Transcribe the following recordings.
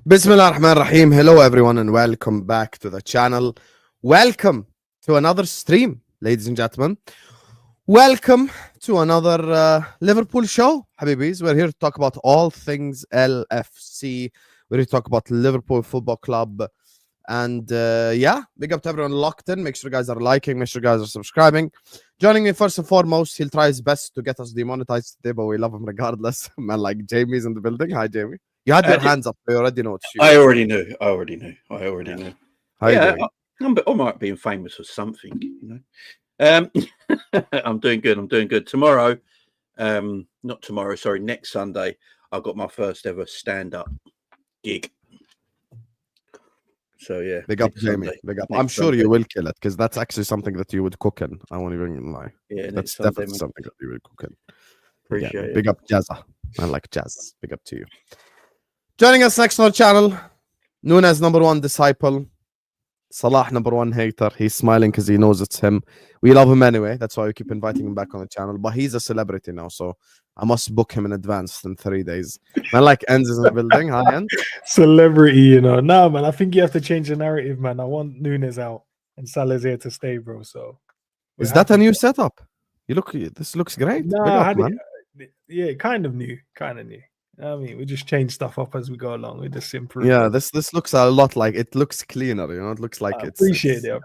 Bismillah ar-Rahman ar-Rahim. Hello everyone and welcome back to the channel. Welcome to another stream, ladies and gentlemen. Welcome to another Liverpool show, Habibis. We're here to talk about all things LFC. We're here to talk about Liverpool Football Club. And yeah, big up to everyone locked in. Make sure you guys are liking, make sure you guys are subscribing. Joining me first and foremost, he'll try his best to get us demonetized today, but we love him regardless. Man, like Jamie's in the building. Hi, Jamie. You had your hands up. We already know it's you. I already knew. How you doing? I might be famous for something, you know. I'm doing good. Tomorrow, not tomorrow, sorry, next Sunday, I've got my first ever stand-up gig. So yeah. Big up, Jamie. Big up. I'm sure you will kill it because that's actually something that you would cook in. I won't even lie. Yeah, that's definitely something that you would cook in. Appreciate it. Big up, Jazza. I like jazz. Big up to you. Joining us next on our channel, Nunes #1 disciple, Salah #1 hater. He's smiling because he knows it's him. We love him anyway. That's why we keep inviting him back on the channel. But he's a celebrity now, so I must book him in advance in 3 days. Man, like Endz is in the building. Hi, Endz. Celebrity, you know. No, man, I think you have to change the narrative, man. I want Nunes out and Salah's here to stay, bro. So is that a new setup? This looks great. No, Big up, man. Yeah, kind of new. I mean, we just change stuff up as we go along. We just improve. Yeah, this looks a lot like it looks cleaner. You know, it looks like I appreciate it.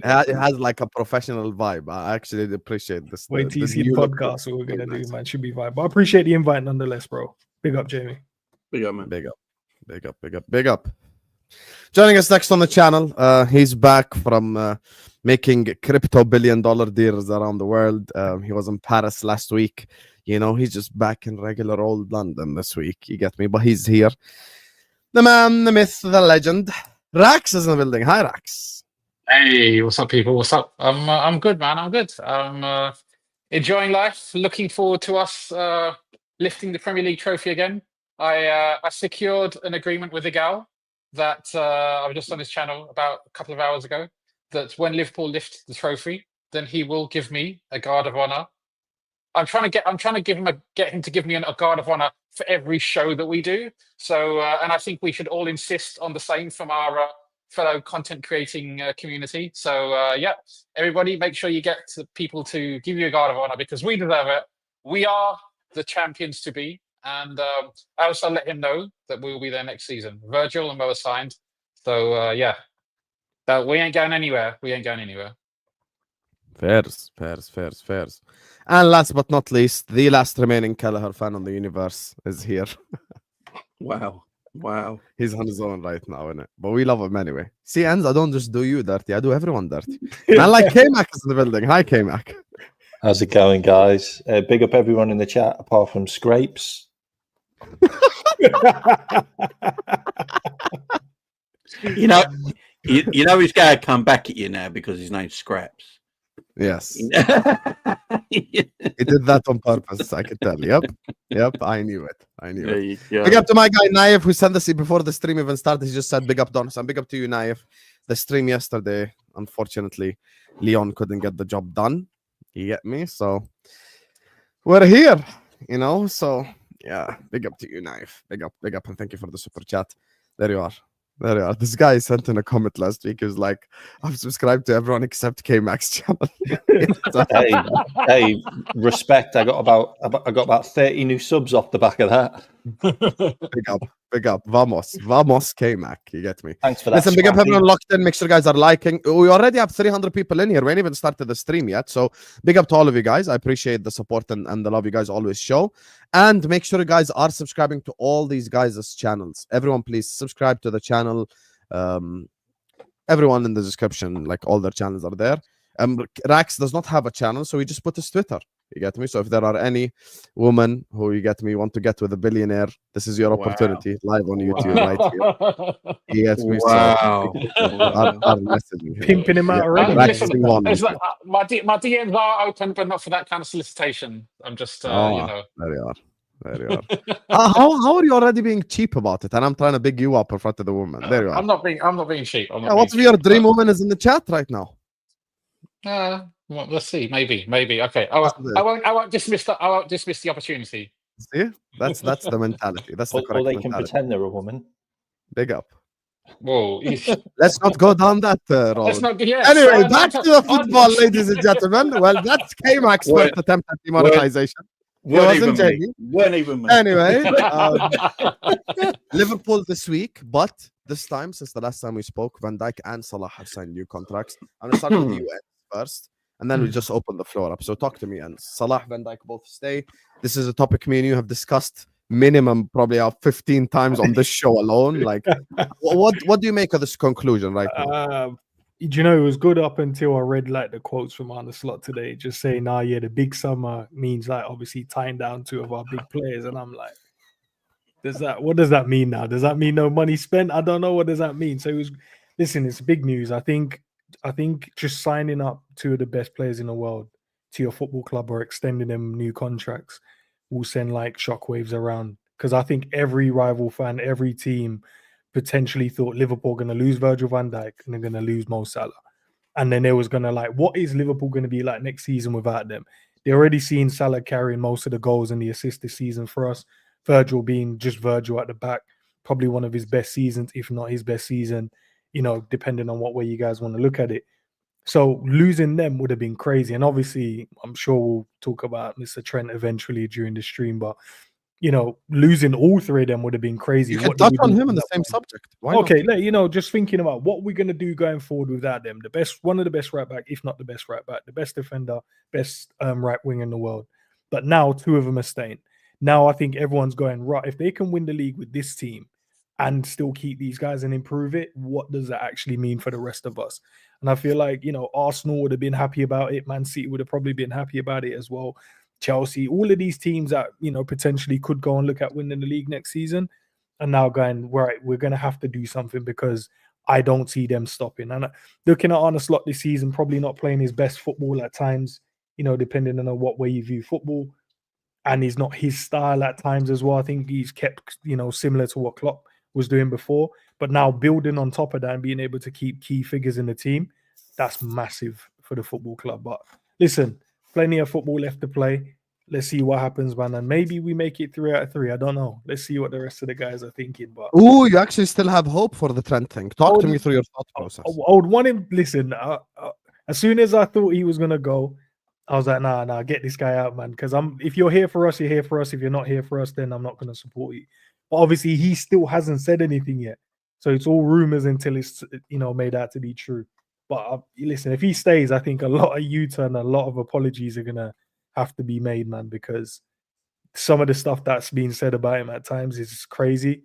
It has like a professional vibe. I actually appreciate this. Wait till you see the podcast what we're gonna do, man. Should be vibe. But I appreciate the invite nonetheless, bro. Big up, Jamie. Big up, man. Big up. Joining us next on the channel, he's back from making crypto billion-dollar deals around the world. He was in Paris last week. You know, he's just back in regular old London this week. You get me? But he's here. The man, the myth, the legend. Rax is in the building. Hi, Rax. Hey, what's up, people? What's up? I'm good, man. I'm good. I'm enjoying life. Looking forward to us lifting the Premier League trophy again. I secured an agreement with Igal that I was just on his channel about a couple of hours ago. That when Liverpool lift the trophy, then he will give me a guard of honor. I'm trying to get him to give me a guard of honor for every show that we do. So, and I think we should all insist on the same from our fellow content creating community. So, yeah, everybody, make sure you get people to give you a guard of honor because we deserve it. We are the champions to be, and I also let him know that we will be there next season. Virgil and Mo are signed. So, yeah, we ain't going anywhere. Fairs. And last but not least, the last remaining Kelleher fan on the universe is here. Wow. He's on his own right now, innit? But we love him anyway. See, Endz, I don't just do you dirty, I do everyone dirty. Man, like Kmack is in the building. Hi, Kmack. How's it going, guys? Big up everyone in the chat, apart from Scrapes. You know he's going to come back at you now because his name's Scraps. Yes. He did that on purpose, I could tell. Yep, I knew it. Big up to my guy, Naif, who sent us before the stream even started. He just said, big up, Don. So big up to you, Naif. The stream yesterday, unfortunately, Leon couldn't get the job done. You get me? So we're here, you know? So, yeah, big up to you, Naif. Big up, and thank you for the super chat. There you are. This guy sent in a comment last week. He was like, "I've subscribed to everyone except Kmack's channel." hey, respect. I got about 30 new subs off the back of that. Big up. Vamos, Kmack. You get me? Thanks for that. Listen, big up everyone locked in. Make sure you guys are liking. We already have 300 people in here. We ain't even started the stream yet. So big up to all of you guys. I appreciate the support and the love you guys always show. And make sure you guys are subscribing to all these guys' channels. Everyone, please subscribe to the channel. Everyone in the description, like all their channels are there. Rax does not have a channel, so we just put his Twitter. You get me? So if there are any women who, you get me, want to get with a billionaire, this is your opportunity. Live on YouTube right here. You get me? Wow. So, Pimping him out already. Listen, my DMs are open, but not for that kind of solicitation. I'm just, you know. There you are. How are you already being cheap about it? And I'm trying to big you up in front of the woman. There you are. I'm not being cheap. What if your dream woman is in the chat right now? Well, let's see. Maybe. Okay. I won't dismiss the opportunity. See, that's the mentality. That's the correct or they can mentality. pretend they're a woman. Big up. Whoa. Let's not go down that Let's road. not. Yeah. Anyway, back to the football, ladies and gentlemen. Well, that's Kmack's first attempt at demonetization. Weren't wasn't even me. Cherki. Weren't even me. Anyway, Liverpool this week, but this time, since the last time we spoke, Van Dijk and Salah have signed new contracts. I'm going to start with you Endz, first, and then we just open the floor up. So talk to me, Endz. Salah, Van Dijk both stay. This is a topic me and you have discussed minimum probably 15 times on this show alone. Like, what do you make of this conclusion right now? Do you know, it was good up until I read like the quotes from Arne Slot today, just saying, yeah, the big summer means like obviously tying down two of our big players. And I'm like, what does that mean now? Does that mean no money spent? I don't know. What does that mean? So listen, it's big news. I think just signing up two of the best players in the world to your football club or extending them new contracts will send like shockwaves around. Because I think every rival fan, every team potentially thought Liverpool going to lose Virgil van Dijk and they're going to lose Mo Salah. And then they was going to like, what is Liverpool going to be like next season without them? They're already seeing Salah carrying most of the goals and the assists this season for us. Virgil being just Virgil at the back, probably one of his best seasons, if not his best season, depending on what way you guys want to look at it. So losing them would have been crazy. And obviously, I'm sure we'll talk about Mr. Trent eventually during the stream, but losing all three of them would have been crazy. You can touch on him in the same subject. Why okay, not? just thinking about what we're going to do going forward without them. One of the best right back, if not the best right back, the best defender, best right wing in the world. But now two of them are staying. Now I think everyone's going, right, if they can win the league with this team and still keep these guys and improve it, what does that actually mean for the rest of us? And I feel like, Arsenal would have been happy about it. Man City would have probably been happy about it as well. Chelsea, all of these teams that, potentially could go and look at winning the league next season are now going, right, we're going to have to do something because I don't see them stopping. And looking at Arne Slot this season, probably not playing his best football at times, depending on what way you view football. And he's not his style at times as well. I think he's kept, similar to what Klopp was doing before. But now building on top of that and being able to keep key figures in the team, that's massive for the football club. But listen, plenty of football left to play. Let's see what happens, man. And maybe we make it 3 out of 3. I don't know. Let's see what the rest of the guys are thinking. But you actually still have hope for the Trent thing. Talk to me through your thought process. I would want him. Listen, as soon as I thought he was gonna go, I was like, nah, get this guy out, man. Because if you're here for us, you're here for us. If you're not here for us, then I'm not gonna support you. But obviously, he still hasn't said anything yet. So it's all rumors until it's made out to be true. But listen, if he stays, I think a lot of U-turn, a lot of apologies are gonna have to be made, man, because some of the stuff that's being said about him at times is crazy.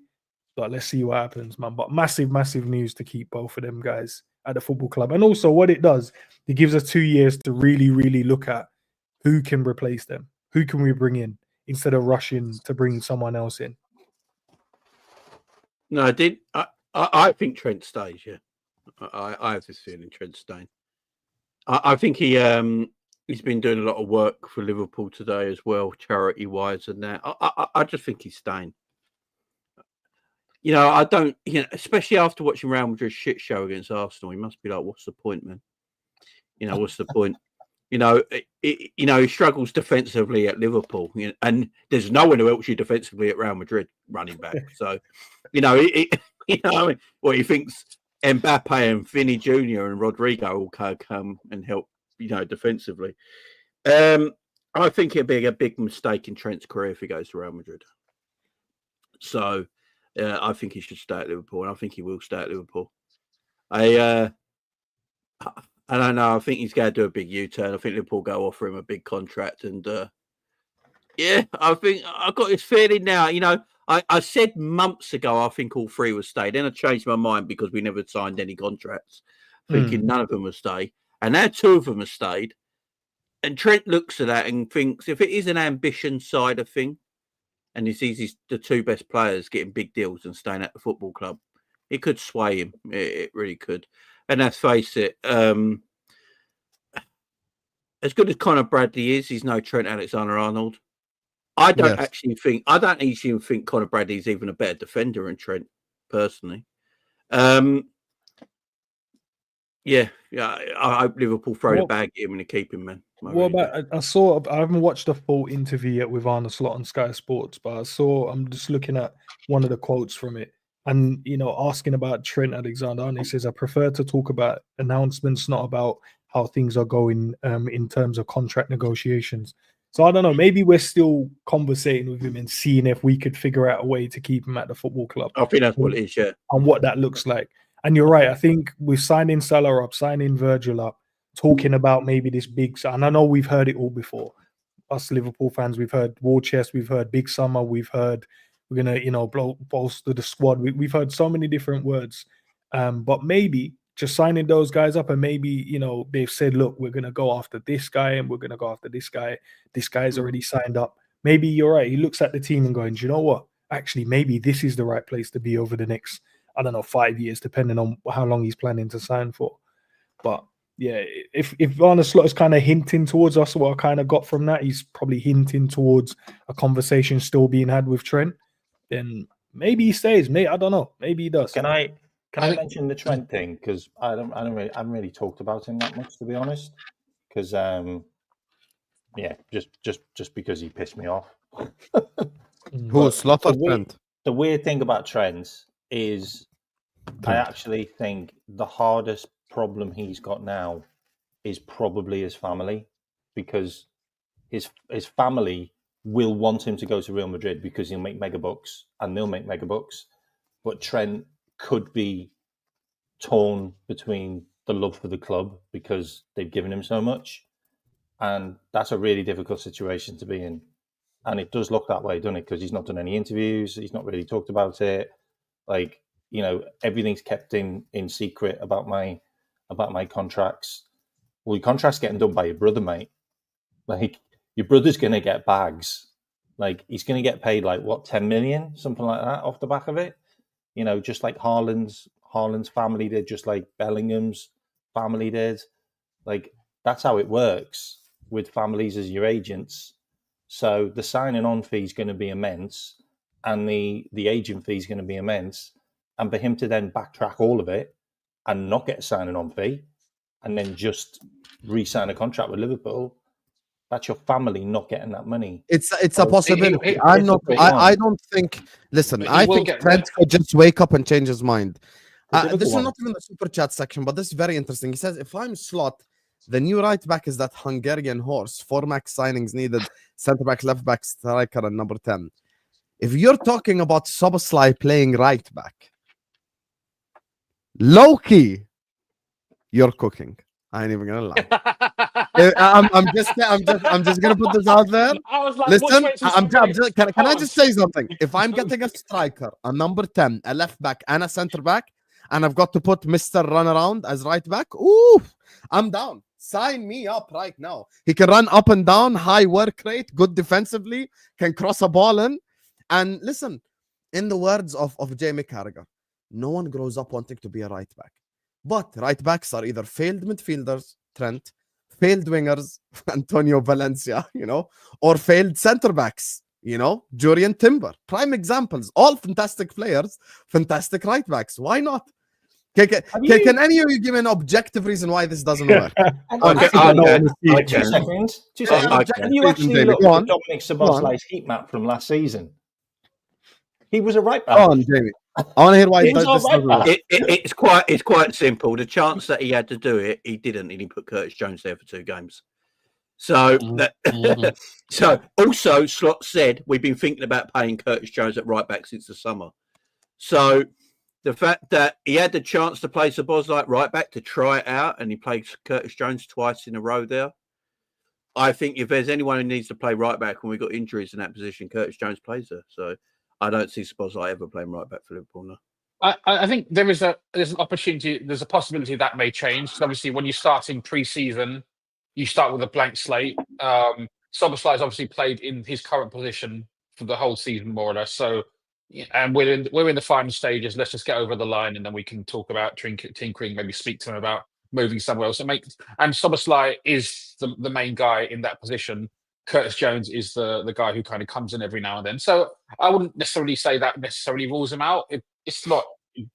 But let's see what happens, man. But massive news to keep both of them guys at the football club. And also what it does, it gives us 2 years to really look at who can replace them. Who can we bring in instead of rushing to bring someone else in? No, I think Trent stays, yeah. I have this feeling Trent's staying. I think he's been doing a lot of work for Liverpool today as well, charity-wise and that. I just think he's staying. I don't, especially after watching Real Madrid's shit show against Arsenal, he must be like, what's the point, man? What's the point? He struggles defensively at Liverpool, and there's no one who helps you defensively at Real Madrid running back. So, he thinks Mbappe and Vinny Jr. and Rodrigo will come and help, defensively. I think it'd be a big mistake in Trent's career if he goes to Real Madrid. So, I think he should stay at Liverpool, and I think he will stay at Liverpool. I don't know. I think he's going to do a big U-turn. I think Liverpool go offer him a big contract, and I think I've got this feeling now. I said months ago I think all three would stay. Then I changed my mind because we never signed any contracts, thinking none of them would stay. And now 2 of them have stayed. And Trent looks at that and thinks if it is an ambition side of thing, and he sees the 2 best players getting big deals and staying at the football club, it could sway him. It really could. And let's face it, as good as Conor Bradley is, he's no Trent Alexander-Arnold. I don't actually think Conor Bradley is even a better defender than Trent, personally. I hope Liverpool throw the bag at him and keep him, man. I haven't watched the full interview yet with Arne Slot on Sky Sports, but I'm just looking at one of the quotes from it. And asking about Trent Alexander-Arnold, he says, I prefer to talk about announcements, not about how things are going in terms of contract negotiations. So I don't know, maybe we're still conversating with him and seeing if we could figure out a way to keep him at the football club. I think that's what it is, yeah. And what that looks like. And you're right, I think we're signing Salah up, signing Virgil up, talking about maybe this big, and I know we've heard it all before. Us Liverpool fans, we've heard war chest, we've heard big summer, we've heard we're gonna, bolster the squad. We've heard so many different words, but maybe just signing those guys up, and maybe they've said, look, we're gonna go after this guy, and we're gonna go after this guy. This guy's already signed up. Maybe you're right. He looks at the team and going, do you know what? Actually, maybe this is the right place to be over the next, 5 years, depending on how long he's planning to sign for. But yeah, if Arne Slot is kind of hinting towards us, what I kind of got from that, he's probably hinting towards a conversation still being had with Trent. Then maybe he stays. Maybe I don't know. Maybe he does. Can I mention the Trent thing, because I haven't really talked about him that much, to be honest. Because just because he pissed me off. Who Slot or Trent? The weird thing about Trent is, I actually think the hardest problem he's got now is probably his family, because his family will want him to go to Real Madrid because he'll make mega bucks and they'll make mega bucks. But Trent could be torn between the love for the club because they've given him so much. And that's a really difficult situation to be in. And it does look that way, doesn't it? Because he's not done any interviews. He's not really talked about it. Like, everything's kept in secret about my contracts. Well, your contract's getting done by your brother, mate. Like, your brother's going to get bags. Like, he's going to get paid, 10 million, something like that, off the back of it. Just like Haaland's family did, just like Bellingham's family did. Like, that's how it works with families as your agents. So the signing on fee is going to be immense, and the agent fee is going to be immense. And for him to then backtrack all of it and not get a signing on fee, and then just re-sign a contract with Liverpool, that's your family not getting that money. It's a possibility. I don't think. Listen, I think Trent could just wake up and change his mind. This is not even the super chat section, but this is very interesting. He says, if I'm Slot, the new right back is that Hungarian horse. 4 max signings needed: centre back, left back, striker, and number 10. If you're talking about Szoboszlai playing right back, low-key, you're cooking. I ain't even gonna lie. I'm just gonna put this out there. I was like, listen, can I just say something? If I'm getting a striker, a number 10, a left back, and a centre back, and I've got to put Mr. Runaround as right back, ooh, I'm down. Sign me up right now. He can run up and down, high work rate, good defensively, can cross a ball in. And listen, in the words of Jamie Carragher, no one grows up wanting to be a right back. But right backs are either failed midfielders, Trent, failed wingers, Antonio Valencia, or failed centre backs, Jurriën Timber. Prime examples. All fantastic players, fantastic right backs. Why not? Can any of you give an objective reason why this doesn't work? 2 seconds. Have you actually looked at Dominic Szoboszlai's heat map from last season? He was a right back. Go on, Jamie. I want to hear why this doesn't work. It's quite simple. The chance that he had to do it, he didn't. He put Curtis Jones there for 2 games. So so also Slot said we've been thinking about paying Curtis Jones at right back since the summer. So the fact that he had the chance to play Szoboszlai at right back to try it out, and he played Curtis Jones twice in a row there. I think if there's anyone who needs to play right back when we've got injuries in that position, Curtis Jones plays there. So I don't see Szoboszlai ever playing right back for Liverpool now. I think there's an opportunity, there's a possibility that may change. So obviously, when you're starting pre-season, you start with a blank slate. Szoboszlai's obviously played in his current position for the whole season, more or less. So, and we're in the final stages. Let's just get over the line, and then we can talk about tinkering, maybe speak to him about moving somewhere else. And Szoboszlai is the main guy in that position. Curtis Jones is the guy who kind of comes in every now and then. So I wouldn't necessarily say that necessarily rules him out. It's not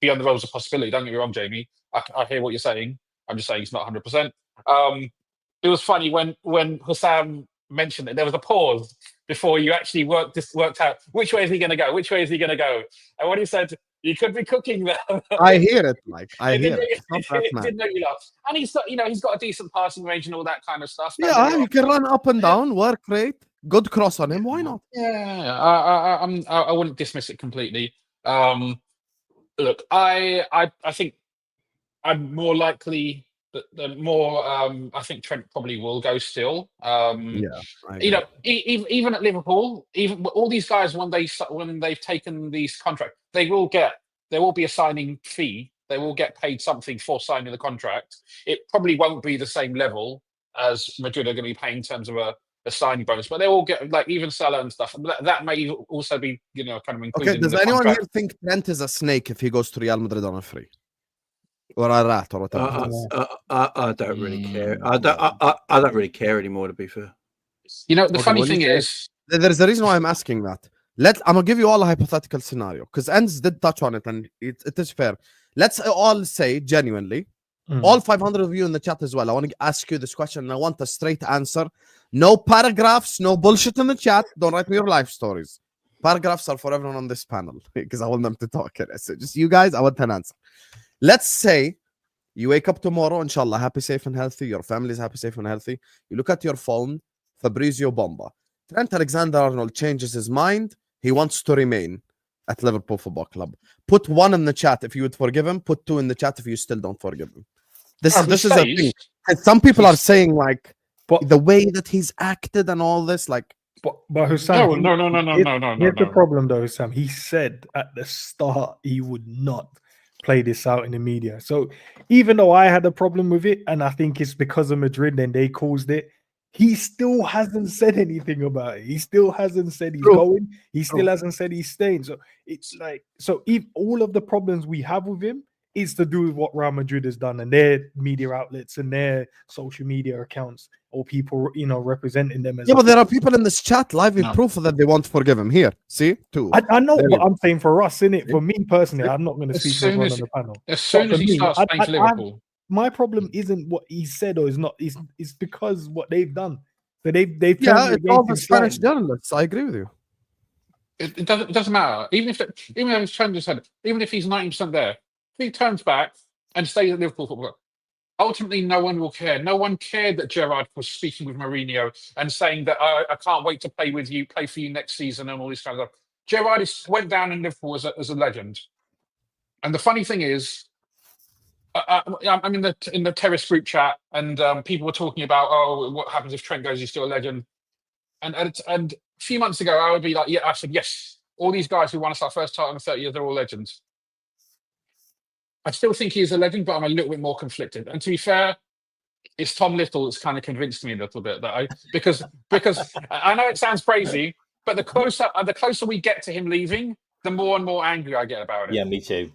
beyond the realms of possibility. Don't get me wrong, Jamie. I hear what you're saying. I'm just saying it's not 100%. It was funny when Husam mentioned it. There was a pause before you actually worked out which way is he going to go. Which way is he going to go? And when he said You could be cooking there. I hear it, like I It hear did- it. It's not that it mad. did make me laugh. And he's got, he's got a decent passing range and all that kind of stuff. Don't get Yeah, me he wrong. can run up and down, work rate, good cross on him. Why not? Yeah, I wouldn't dismiss it completely. Look, I think I'm more likely that the more I think Trent probably will go still. Yeah, Even at Liverpool, even all these guys when they've taken these contracts, there will be a signing fee. They will get paid something for signing the contract. It probably won't be the same level as Madrid are going to be paying in terms of a signing bonus, but they all get, like, even Salah and stuff. That may also be, kind of included. Okay, in does the anyone contract. here think Trent is a snake if he goes to Real Madrid on a free? Or a rat or whatever it is? I don't really care. I don't really care anymore, to be fair. The funny thing is, There's a reason why I'm asking that. I'm gonna give you all a hypothetical scenario because Endz did touch on it and it is fair. Let's all say genuinely, all 500 of you in the chat as well. I want to ask you this question and I want a straight answer. No paragraphs, no bullshit in the chat. Don't write me your life stories. Paragraphs are for everyone on this panel because I want them to talk. So just you guys, I want an answer. Let's say you wake up tomorrow, inshallah, happy, safe, and healthy. Your family is happy, safe, and healthy. You look at your phone, Fabrizio Bomba. Trent Alexander-Arnold changes his mind. He wants to remain at Liverpool Football Club. Put 1 in the chat if you would forgive him. Put 2 in the chat if you still don't forgive him. This is a thing. And some people are saying, like, the way that he's acted and all this, like. But Husam, no. Here's the problem, though, Husam. He said at the start he would not play this out in the media. So even though I had a problem with it, and I think it's because of Madrid and they caused it, he still hasn't said anything about it. He still hasn't said he's going. He still hasn't said he's staying. So it's like, if all of the problems we have with him is to do with what Real Madrid has done and their media outlets and their social media accounts or people, representing them. But there are people in this chat live with proof that they won't forgive him. Here, see, 2. I know, but I'm saying for us, innit? For me personally, I'm not going to speak for everyone on the panel. As soon as he starts playing for Liverpool, my problem isn't what he said or is not. It's because what they've done. So they've it's all the Spanish journalists. I agree with you. It doesn't matter. Even if he's 90% there, if he turns back and stays at Liverpool Football Club, ultimately no one will care. No one cared that Gerrard was speaking with Mourinho and saying that I can't wait to play with you, play for you next season, and all this kind of stuff. Gerrard went down in Liverpool as a legend. And the funny thing is, I'm in the terrace group chat, and people were talking about, what happens if Trent goes? He's still a legend. And a few months ago, I would be like, yeah, I said yes. All these guys who won us our first title in 30 years, they're all legends. I still think he's a legend, but I'm a little bit more conflicted. And to be fair, it's Tom Little that's kind of convinced me a little bit that because I know it sounds crazy, but the closer we get to him leaving, the more and more angry I get about it. Yeah, me too.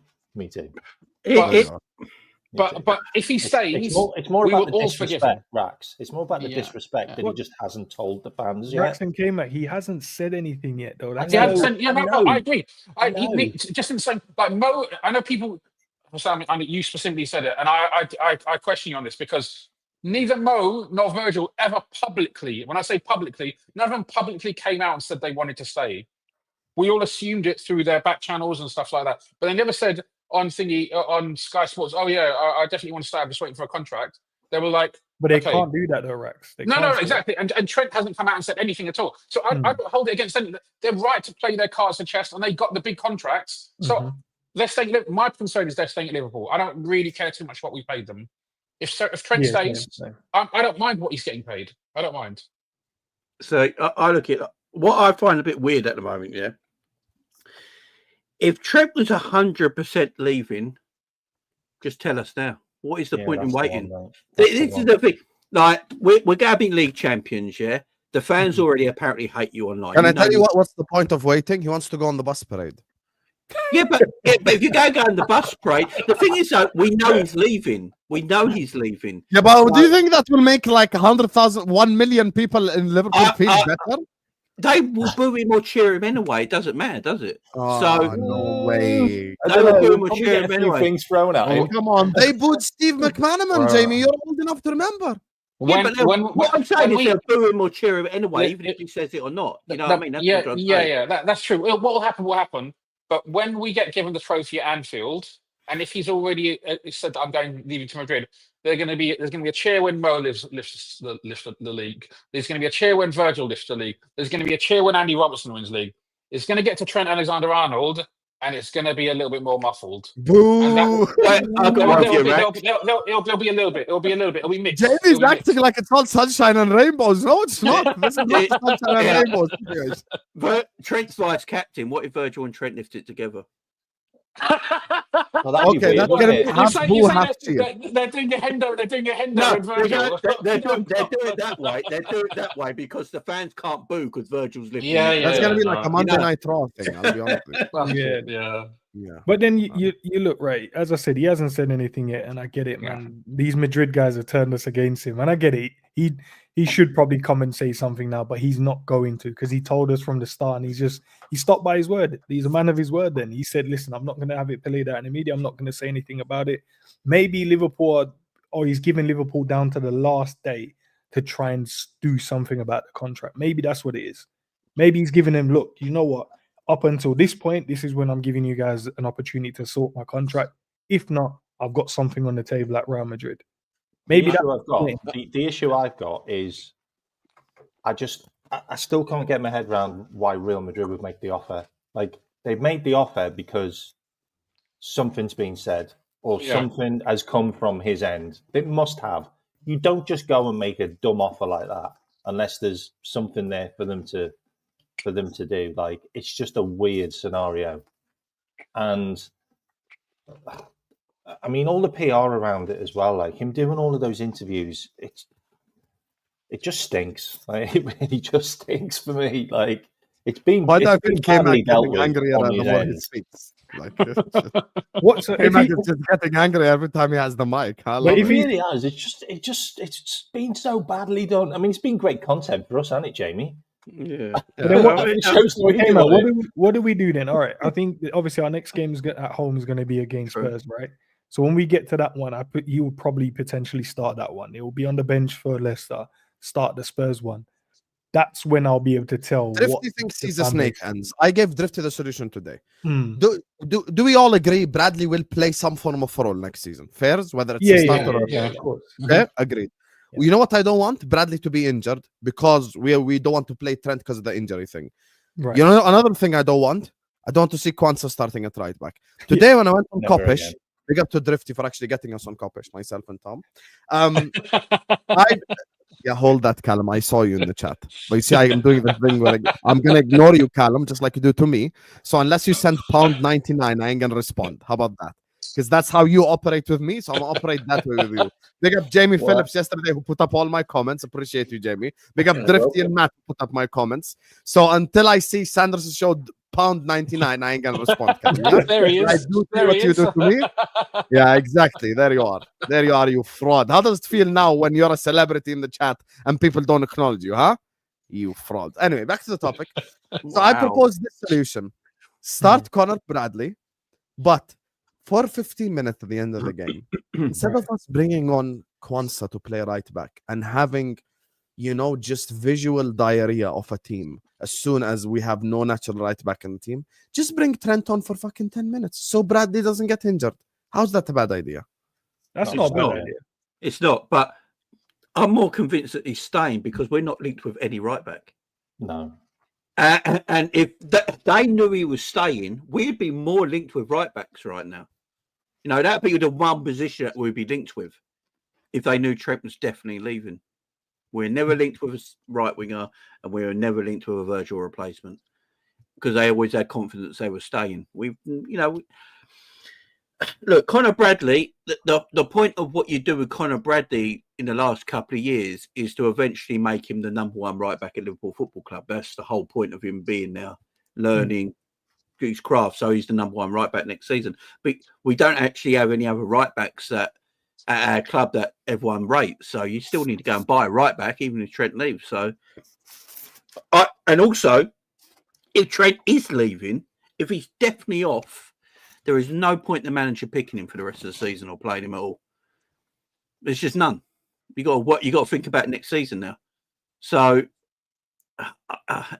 But if he stays, it's more about the disrespect, him. Rax. It's more about the disrespect that he just hasn't told the fans yet. Rax and Kmack, he hasn't said anything yet, though. I agree. Just in saying, like Mo, I know people. You specifically said it, and I question you on this because neither Mo nor Virgil ever publicly, when I say publicly, none of them publicly came out and said they wanted to stay. We all assumed it through their back channels and stuff like that, but they never said on Sky Sports, oh yeah, I definitely want to stay. I'm just waiting for a contract. They were like, but they can't do that though, Rex. No, exactly. And Trent hasn't come out and said anything at all. So I hold it against them. They're right to play their cards to chest, and they got the big contracts. So they're staying. My concern is they're staying at Liverpool. I don't really care too much what we paid them. If Trent stays, I don't mind what he's getting paid. I don't mind. So I look at what I find a bit weird at the moment. Yeah. If Trent was 100% leaving, just tell us now. What is the point in waiting? This is the thing. Like we're going to be league champions, yeah. The fans already apparently hate you online. Can I tell you what's the point of waiting? He wants to go on the bus parade. Yeah, but if you go on the bus parade, the thing is, though, we know he's leaving. Yeah, but do you think that will make like 100,000, 1 million people in Liverpool feel better? They will boo him or cheer him anyway. It doesn't matter, does it? No way. They will boo him or cheer him anyway. Things thrown at him. Come on, they booed Steve McManaman, Jamie. You're old enough to remember. What I'm saying is they'll boo him or cheer him anyway, even if he says it or not. You know what I mean? That's true. What will happen? But when we get given the trophy at Anfield, and if he's already said that I'm leaving to Madrid, there's going to be a cheer when Mo lifts the league. There's going to be a cheer when Virgil lifts the league. There's going to be a cheer when Andy Robertson wins the league. It's going to get to Trent Alexander-Arnold, and it's going to be a little bit more muffled. Boo! I've got one for you, Max. It'll be a little bit. It'll be mixed. Jamie's acting like it's all sunshine and rainbows. No, it's not. This is not sunshine and rainbows. But Trent's vice captain. What if Virgil and Trent lift it together? Well, that'd be Okay, weird, that's gonna be wouldn't it? half boo, half cheer. They're doing a hendo. They're doing a hendo. No, with Virgil. they're doing it that way. They do it that way because the fans can't boo because Virgil's lifting. That's gonna be like a You Monday know. Night Raw thing. I'll be honest with you. Yeah. But then you look, right. As I said, he hasn't said anything yet, and I get it, man. These Madrid guys have turned us against him, and I get it. He should probably come and say something now, but he's not going to because he told us from the start, and he stopped by his word. He's a man of his word. Then he said, "Listen, I'm not going to have it played out in the media. I'm not going to say anything about it." Maybe Liverpool, or he's giving Liverpool down to the last day to try and do something about the contract. Maybe that's what it is. Maybe he's giving them, look, you know what? Up until this point, this is when I'm giving you guys an opportunity to sort my contract. If not, I've got something on the table at Real Madrid. Maybe the issue I've got is I still can't get my head around why Real Madrid would make the offer. Like, they've made the offer because something's been said or something has come from his end. It must have. You don't just go and make a dumb offer like that unless there's something there for them to do. Like, it's just a weird scenario. And I mean, all the PR around it as well, like him doing all of those interviews, it just stinks. Like, it really just stinks for me. Like, it's been badly dealt with angrier on the his more end. he speaks. Like, Kmack is just getting angry every time he has the mic. But it really has. It's been so badly done. I mean, it's been great content for us, hasn't it, Jamie? Yeah. But then what do we do then? All right, I think obviously our next game at home is going to be against Spurs, right? So when we get to that one, he will probably potentially start that one. It will be on the bench for Leicester. Start the Spurs one. That's when I'll be able to tell. Drifty thinks he's a snake ends. I gave Drifty the solution today. Do we all agree Bradley will play some form of role next season? Fairs, whether it's a starter or of course. Okay, agreed. Yeah. You know what I don't want? Bradley to be injured because we don't want to play Trent because of the injury thing. Right. You know, another thing I don't want to see Kwanzaa starting at right back. Today when I went on Kopish, big up to Drifty for actually getting us on Kopish, myself and Tom. Hold that, Callum. I saw you in the chat. But you see, I am doing the thing where I'm going to ignore you, Callum, just like you do to me. So unless you send £99, I ain't going to respond. How about that? Because that's how you operate with me. So I'm going to operate that way with you. Big up Jamie Phillips yesterday who put up all my comments. Appreciate you, Jamie. Big up Drifty and Matt who put up my comments. So until I see Sanders show £99, I ain't going to respond. There he is. I do what you do to me. Yeah, exactly. There you are. There you are, you fraud. How does it feel now when you're a celebrity in the chat and people don't acknowledge you, huh? You fraud. Anyway, back to the topic. So I propose this solution. Start Connor Bradley, but for 15 minutes at the end of the game, instead of us bringing on Kwanzaa to play right back and having, just visual diarrhea of a team as soon as we have no natural right back in the team, just bring Trent on for fucking 10 minutes so Bradley doesn't get injured. How's that a bad idea? That's not a bad idea. It's not, but I'm more convinced that he's staying because we're not linked with any right back. No. And if they knew he was staying, we'd be more linked with right backs right now. That'd be the one position that we'd be linked with if they knew Trent was definitely leaving. We're never linked with a right winger, and we were never linked with a Virgil replacement because they always had confidence they were staying. Look, Connor Bradley, the point of what you do with Connor Bradley in the last couple of years is to eventually make him the number one right back at Liverpool Football Club. That's the whole point of him being there, learning his craft. So he's the number one right back next season. But we don't actually have any other right backs at our club that everyone rates. So you still need to go and buy a right back, even if Trent leaves. So, and also, if Trent is leaving, if he's definitely off, there is no point in the manager picking him for the rest of the season or playing him at all. There's just none. You got to think about next season now. So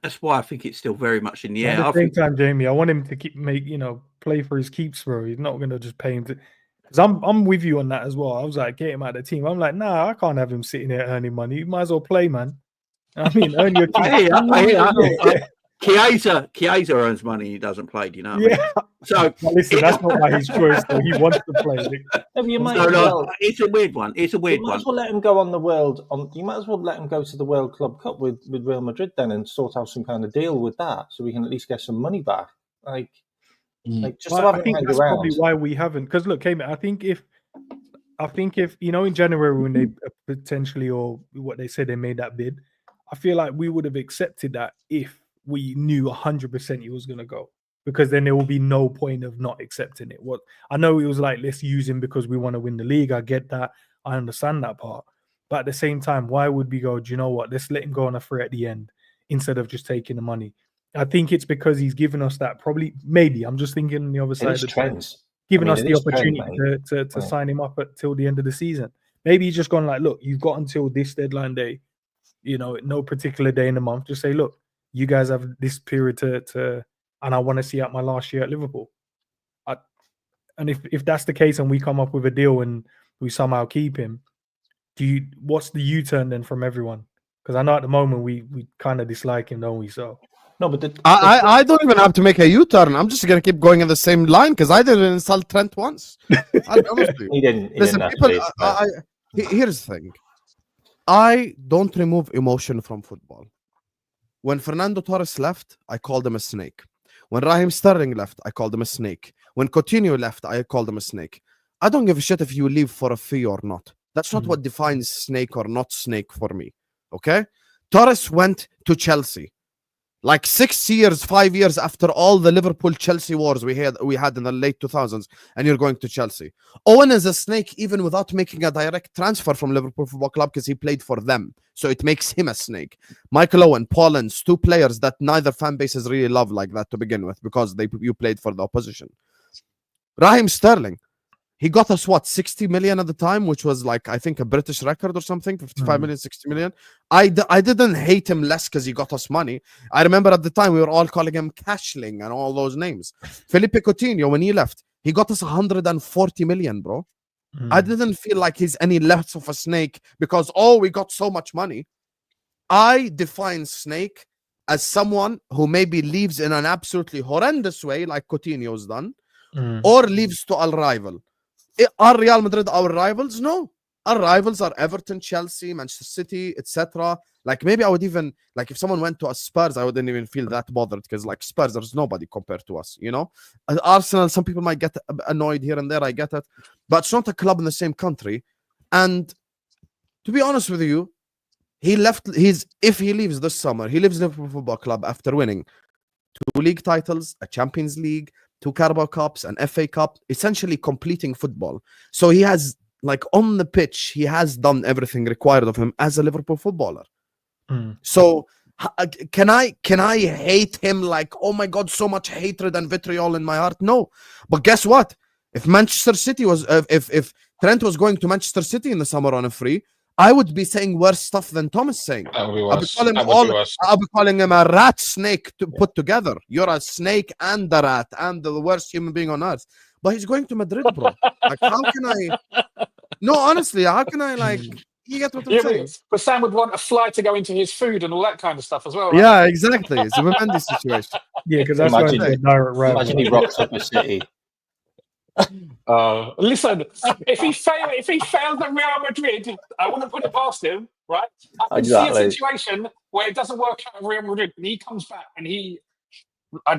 that's why I think it's still very much in the air. At I the same think time, Jamie, I want him to play for his keeps, bro. He's not gonna just pay him to. Because I'm with you on that as well. I was like, get him out of the team. I'm like, nah, I can't have him sitting here earning money. You might as well play, man. I mean, earn your keep. I hear. Chiesa earns money. He doesn't play. Do you know what I mean? So listen, that's not by his choice. Though. He wants to play. You might so, as well. it's a weird one. It's a weird You might one. as well let him go on the world. You might as well let him go to the World Club Cup with Real Madrid then, and sort out some kind of deal with that, so we can at least get some money back. Like just Well, to I think that's probably why we haven't. Because look, Kmack, I think if in January when they potentially, or what they said, they made that bid, I feel like we would have accepted that if we knew 100% he was going to go, because then there will be no point of not accepting it. What I know, it was like, let's use him because we want to win the league. I get that. I understand that part. But at the same time, why would we go, do you know what? Let's let him go on a free at the end instead of just taking the money. I think it's because he's given us that, maybe. I'm just thinking on the other side of the trends. Giving us the opportunity to sign him up till the end of the season. Maybe he's just gone like, look, you've got until this deadline day, no particular day in the month. Just say, look, you guys have this period to and I want to see out my last year at Liverpool. And if that's the case and we come up with a deal and we somehow keep him, what's the U-turn then from everyone? Because I know at the moment we kind of dislike him, don't we? So no, but I don't even have to make a U-turn. I'm just gonna keep going in the same line because I didn't insult Trent once. I'll be honest with you. He didn't. Listen, people. Here's the thing. I don't remove emotion from football. When Fernando Torres left, I called him a snake. When Raheem Sterling left, I called him a snake. When Coutinho left, I called him a snake. I don't give a shit if you leave for a fee or not. That's not what defines snake or not snake for me. Okay? Torres went to Chelsea. Like 5 years after all the Liverpool-Chelsea wars we had in the late 2000s, and you're going to Chelsea. Owen is a snake even without making a direct transfer from Liverpool Football Club because he played for them. So it makes him a snake. Michael Owen, Paul Endz, two players that neither fan bases really love like that to begin with because you played for the opposition. Raheem Sterling, he got us 60 million at the time, which was like, I think, a British record or something, 55 million, 60 million. I didn't hate him less because he got us money. I remember at the time we were all calling him Cashling and all those names. Felipe Coutinho, when he left, he got us 140 million, bro. I didn't feel like he's any less of a snake because, we got so much money. I define snake as someone who maybe leaves in an absolutely horrendous way, like Coutinho's done, or leaves to a rival. Are Real Madrid our rivals? No. Our rivals are Everton, Chelsea, Manchester City, etc. Like maybe I would even, like if someone went to a Spurs, I wouldn't even feel that bothered because like Spurs, there's nobody compared to us, Arsenal, some people might get annoyed here and there, I get it. But it's not a club in the same country. And to be honest with you, if he leaves this summer, he leaves Liverpool Football Club after winning 2 league titles, a Champions League, 2 Carabao Cups, an FA Cup, essentially completing football. So he has, like on the pitch, he has done everything required of him as a Liverpool footballer. So can I hate him like, oh my God, so much hatred and vitriol in my heart? No. But guess what? If Manchester City was, if Trent was going to Manchester City in the summer on a free, I would be saying worse stuff than Thomas saying. That would be worse. I'll be calling him a rat snake put together. You're a snake and a rat and the worst human being on earth. But he's going to Madrid, bro. Like, how can I? No, honestly, how can I like? You get what I'm saying? But Sam would want a fly to go into his food and all that kind of stuff as well. Right? Yeah, exactly. It's a Vivendi situation. Yeah, because that's going to be a direct rival. Imagine he rocks up a City. Listen, if he fails at Real Madrid, I wouldn't put it past him, right? I can see a situation where it doesn't work out at Real Madrid and he comes back and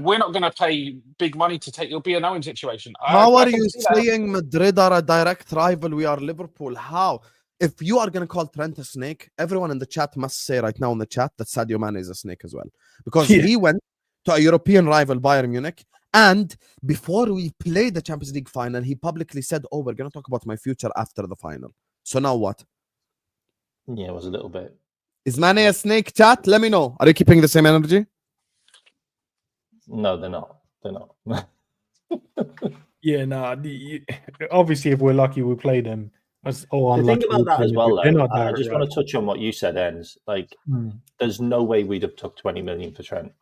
we're not going to pay big money to take. It'll be an Owen situation. How are you saying Madrid are a direct rival? We are Liverpool. How? If you are going to call Trent a snake, everyone in the chat must say right now in the chat that Sadio Mane is a snake as well, because he went to a European rival, Bayern Munich. And before we played the Champions League final, he publicly said, we're going to talk about my future after the final. So now what? Yeah, it was a little bit. Is Mane a snake, chat? Let me know. Are you keeping the same energy? No, they're not. They're not. Yeah, obviously, if we're lucky, we play them. The thing about that as well, They're though, not I direct just want to touch on what you said, Endz. Like, there's no way we'd have took 20 million for Trent.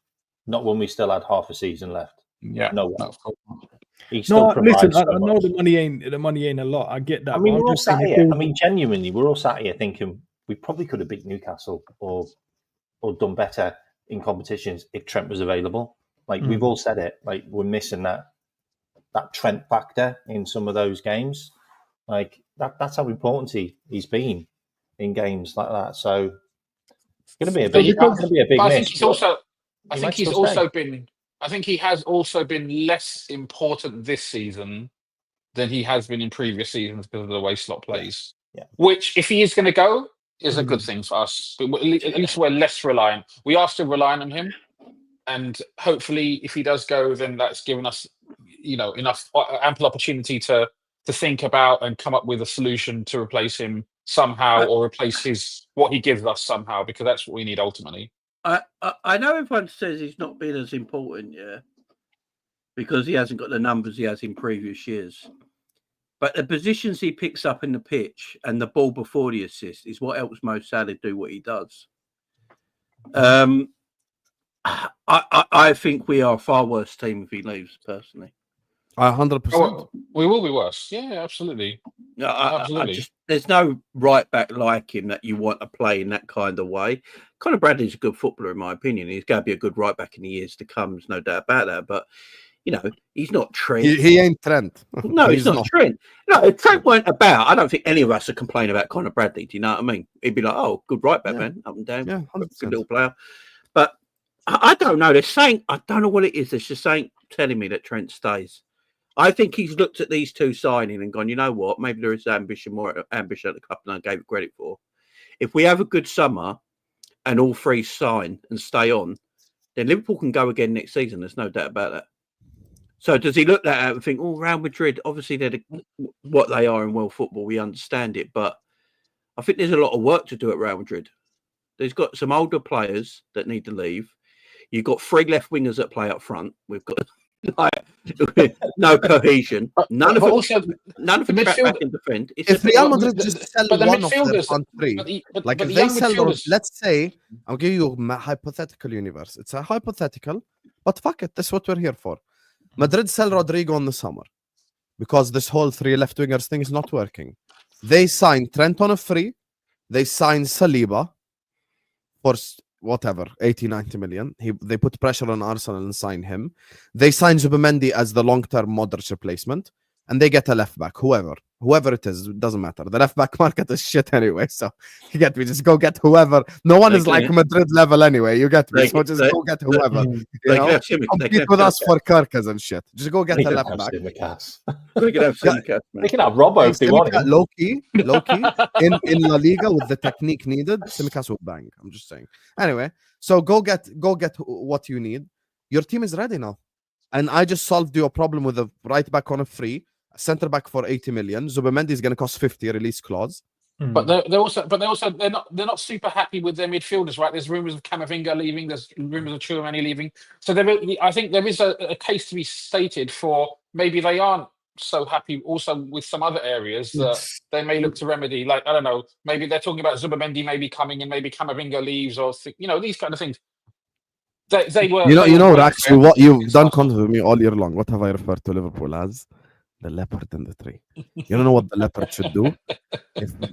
Not when we still had half a season left. Yeah, no way. no, of course not. He still provides listen. so I know much. the money ain't a lot. I get that. I mean, but we're I'm all just sat saying, here. I mean, genuinely, we're all sat here thinking we probably could have beat Newcastle or done better in competitions if Trent was available. Like we've all said it. Like we're missing that Trent factor in some of those games. Like that's how important he's been in games like that. So it's going to be a big, but I think miss. he's also. I He think might he's still also stay. been. I think he has also been less important this season than he has been in previous seasons because of the way Slot plays. Yeah. Which, if he is going to go, is a good thing for us. But at least we're less reliant. We are still relying on him, and hopefully, if he does go, then that's given us, enough ample opportunity to think about and come up with a solution to replace him somehow, or replace what he gives us somehow, because that's what we need ultimately. I know everyone says he's not been as important, yeah, because he hasn't got the numbers he has in previous years. But the positions he picks up in the pitch and the ball before the assist is what helps Mo Salah do what he does. I think we are a far worse team if he leaves, personally. 100%. We will be worse. Yeah, absolutely. Absolutely. There's no right back like him that you want to play in that kind of way. Conor Bradley's a good footballer, in my opinion. He's going to be a good right back in the years to come. There's no doubt about that. But, he's not Trent. He ain't Trent. No, he's not Trent. No, if Trent weren't about, I don't think any of us would complain about Conor Bradley. Do you know what I mean? He'd be like, oh, good right back, man. Up and down. Yeah, 100%. Good little player. But I don't know. They're saying, I don't know what it is. There's just saying, telling me that Trent stays. I think he's looked at these two signing and gone, you know what? Maybe there is more ambition at the club than I gave it credit for. If we have a good summer and all three sign and stay on, then Liverpool can go again next season. There's no doubt about that. So does he look at that and think, oh, Real Madrid, obviously they're what they are in world football. We understand it. But I think there's a lot of work to do at Real Madrid. There's got some older players that need to leave. You've got three left wingers that play up front. We've got... no cohesion. None of them track back and defend. If Real Madrid just sell one of their front three, if they sell, let's say, I'll give you a hypothetical universe. It's a hypothetical, but fuck it. That's what we're here for. Madrid sell Rodrigo in the summer because this whole three left wingers thing is not working. They sign Trent on a free. They sign Saliba for whatever, 80, 90 million. They put pressure on Arsenal and sign him. They sign Zubimendi as the long-term Modric replacement, and they get a left-back, whoever it is, it doesn't matter. The left-back market is shit anyway, so you get me, just go get whoever. No one is like Madrid level anyway, you get me, so just go get whoever. Compete with us for Kirkas and shit. Just go get a left-back. They can have Robbo if they want him. Low-key, in La Liga with the technique needed, Tsimikas will bang. I'm just saying. Anyway, so go get what you need. Your team is ready now. And I just solved your problem with a right back on a free, center back for 80 million. Zubimendi is going to cost 50, release clause. But they're not super happy with their midfielders, right? There's rumors of Camavinga leaving. There's rumors of Chouameni leaving. So I think there is a case to be stated for maybe they aren't so happy also with some other areas that they may look to remedy. Like, I don't know, maybe they're talking about Zubimendi maybe coming and maybe Camavinga leaves, or these kind of things. They were. Rax, what you've done content with me all year long. What have I referred to Liverpool as? The leopard in the tree. You don't know what the leopard should do?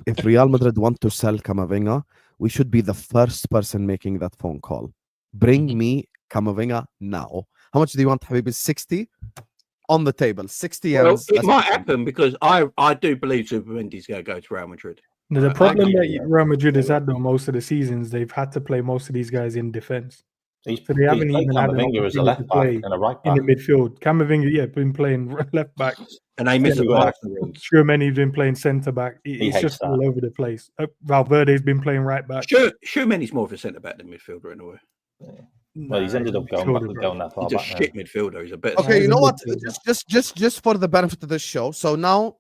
If Real Madrid want to sell Camavinga, we should be the first person making that phone call. Bring me Camavinga now. How much do you want, Habibi? 60? On the table. 60 M's. Well, it might happen because I do believe Zubimendi's going to go to Real Madrid. The problem that Real Madrid has had though most of the seasons, they've had to play most of these guys in defense. So they haven't even had Camavinga as a left back and a right back in the midfield. Camavinga, been playing left back, and they miss a Chouameni's been playing centre back. It's just all over the place. Valverde's been playing right back. Chouameni's more of a centre back than midfielder in a way. Well, he's ended up going that far back. He's a shit midfielder. He's a bit. Okay, you know what? Just for the benefit of this show. So now,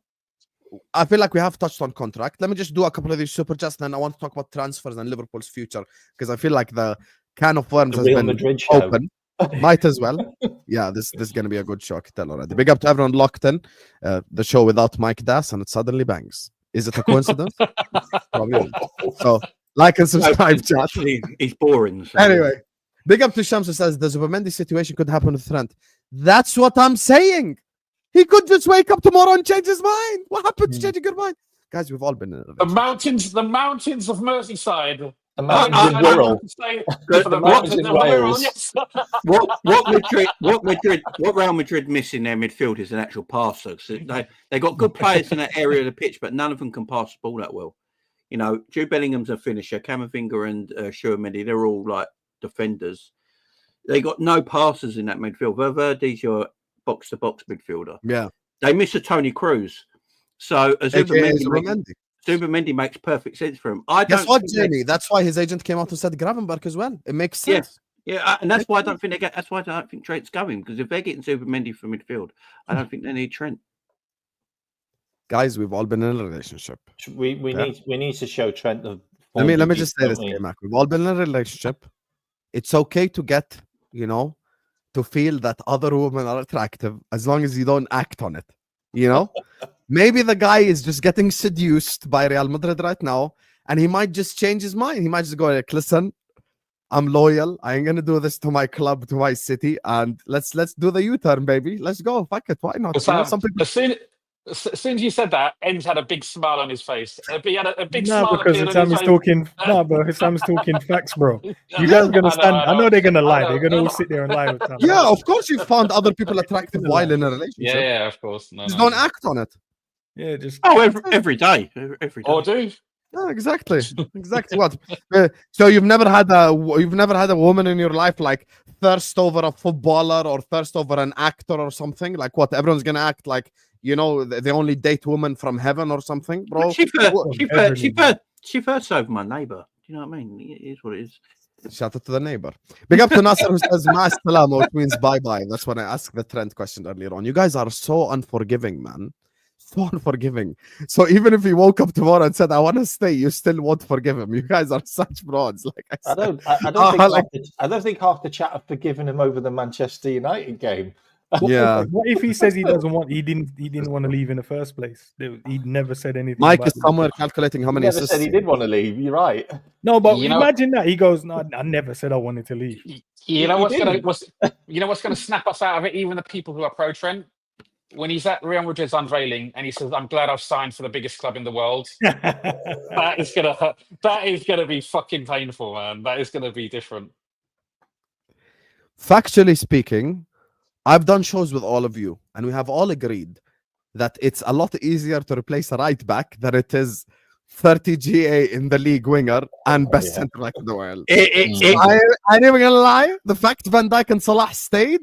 I feel like we have touched on contract. Let me just do a couple of these super chats, and then I want to talk about transfers and Liverpool's future because I feel like the can of worms has been open. Might as well. Yeah, this is going to be a good show. I can tell already. Big up to everyone locked in. The show without Mike Das, and it suddenly bangs. Is it a coincidence? Probably. So, like and subscribe, chat. He's boring. So. Anyway, big up to Shams who says the Zubimendi situation could happen with Trent. That's what I'm saying. He could just wake up tomorrow and change his mind. What happened to changing your mind? Guys, we've all been in it. The mountains of Merseyside. The mountains of Wirral. What Real Madrid miss in their midfield is an actual passer. So they got good players in that area of the pitch, but none of them can pass the ball that well. You know, Jude Bellingham's a finisher. Camavinga and Schumann, they're all like defenders. They got no passers in that midfield. Valverde's your box-to-box midfielder. Yeah. They miss a Tony Cruz. So Zubimendi makes perfect sense for him. Guess what, Jamie? That's why his agent came out and said Gravenberg as well. It makes sense. Yeah, and that's why I don't think that's why I don't think Trent's going, because if they're getting Zubimendi for midfield, I don't think they need Trent. Guys, we've all been in a relationship. We need to show Trent the. Let me just say this, Kmack. We've all been in a relationship. It's okay to get, to feel that other women are attractive as long as you don't act on it. Maybe the guy is just getting seduced by Real Madrid right now, and he might just change his mind. He might just go like, "Listen, I'm loyal. I ain't gonna do this to my club, to my city, and let's do the U-turn, baby. Let's go. Fuck it. Why not?" Some people. As soon as you said that, Endz had a big smile on his face. He had a big smile. Because Husam is talking. Bro, Husam's talking facts, bro. You guys are gonna stand. I know they're gonna lie. They're gonna all sit there and lie with Husam. Yeah, of course you found other people attractive while in a relationship. Yeah, of course. Just don't act on it. Yeah, just every day. Or do. Yeah, exactly. What? So you've never had a woman in your life like thirst over a footballer or thirst over an actor or something? Like what? Everyone's gonna act like they only date women from heaven or something, bro. She first over my neighbour. Do you know what I mean? It is what it is. Shout out to the neighbor. Big up to Nasser who says "Mas salam," which means bye bye. That's when I asked the Trent question earlier on. You guys are so unforgiving, man. So unforgiving. So even if he woke up tomorrow and said, "I want to stay," you still won't forgive him. You guys are such frauds. Like I said. I don't think half the chat have forgiven him over the Manchester United game. Yeah. What if he says he didn't want to leave in the first place? He never said anything. Mike is somewhere calculating how many assists. Said he did want to leave. You're right. No, but imagine that he goes, "No, I never said I wanted to leave." You know what's gonna snap us out of it? Even the people who are pro Trent, when he's at Real Madrid's unveiling and he says, "I'm glad I've signed for the biggest club in the world." that is gonna be fucking painful, man. That is gonna be different. Factually speaking, I've done shows with all of you, and we have all agreed that it's a lot easier to replace a right back than it is 30 GA in the league winger and best centre back in the world. I ain't even gonna lie. The fact Van Dijk and Salah stayed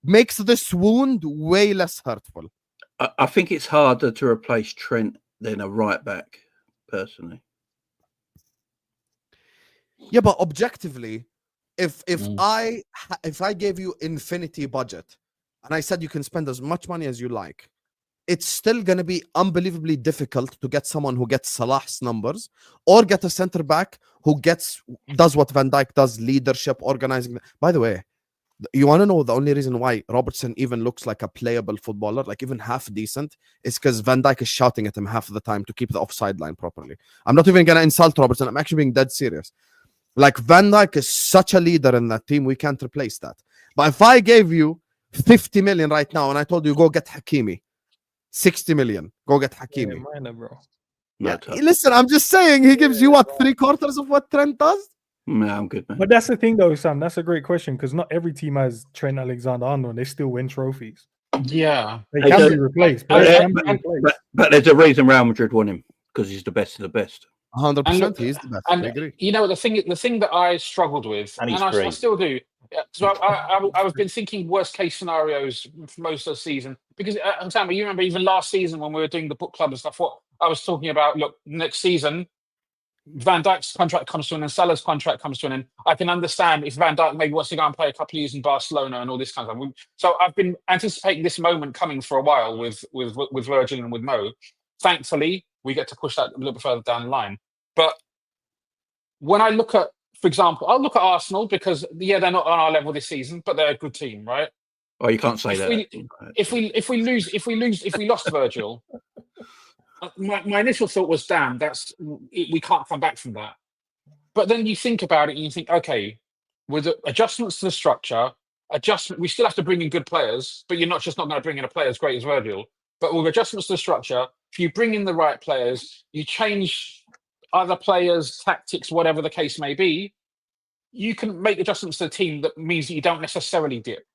makes this wound way less hurtful. I think it's harder to replace Trent than a right back, personally. Yeah, but objectively, if I gave you infinity budget and I said you can spend as much money as you like, it's still going to be unbelievably difficult to get someone who gets Salah's numbers or get a center back who does what Van Dijk does, leadership, organizing. By the way, you want to know the only reason why Robertson even looks like a playable footballer, like even half decent, is because Van Dijk is shouting at him half of the time to keep the offside line properly. I'm not even going to insult Robertson. I'm actually being dead serious. Like Van Dijk is such a leader in that team, we can't replace that. But if I gave you 50 million right now and I told you go get Hakimi, 60 million, go get Hakimi. Yeah, minor, bro. Yeah. Listen, I'm just saying he gives you what, 3/4 of what Trent does? No, I'm good, man. But that's the thing though, Sam. That's a great question because not every team has Trent Alexander-Arnold. They still win trophies. Yeah. They can be replaced. But there's a reason Real Madrid won him, because he's the best of the best. 100%, he's the best. And I agree. the thing that I struggled with, and I still do. So I've been thinking worst case scenarios for most of the season because Sam, you remember even last season when we were doing the book club and stuff. What I was talking about, look, next season, Van Dijk's contract comes to an end, Salah's contract comes to an end. I can understand if Van Dijk maybe wants to go and play a couple of years in Barcelona and all this kind of stuff. So I've been anticipating this moment coming for a while with Virgil and with Mo. Thankfully, we get to push that a little bit further down the line. But when I look at, for example, I'll look at Arsenal because they're not on our level this season, but they're a good team, right? Oh, you can't say that. If we lost Virgil, my initial thought was, damn, we can't come back from that. But then you think about it and you think, okay, with adjustments to the structure, we still have to bring in good players, but you're not going to bring in a player as great as Virgil. But with adjustments to the structure, if you bring in the right players, you change other players, tactics, whatever the case may be, you can make adjustments to the team that means that you don't necessarily dip.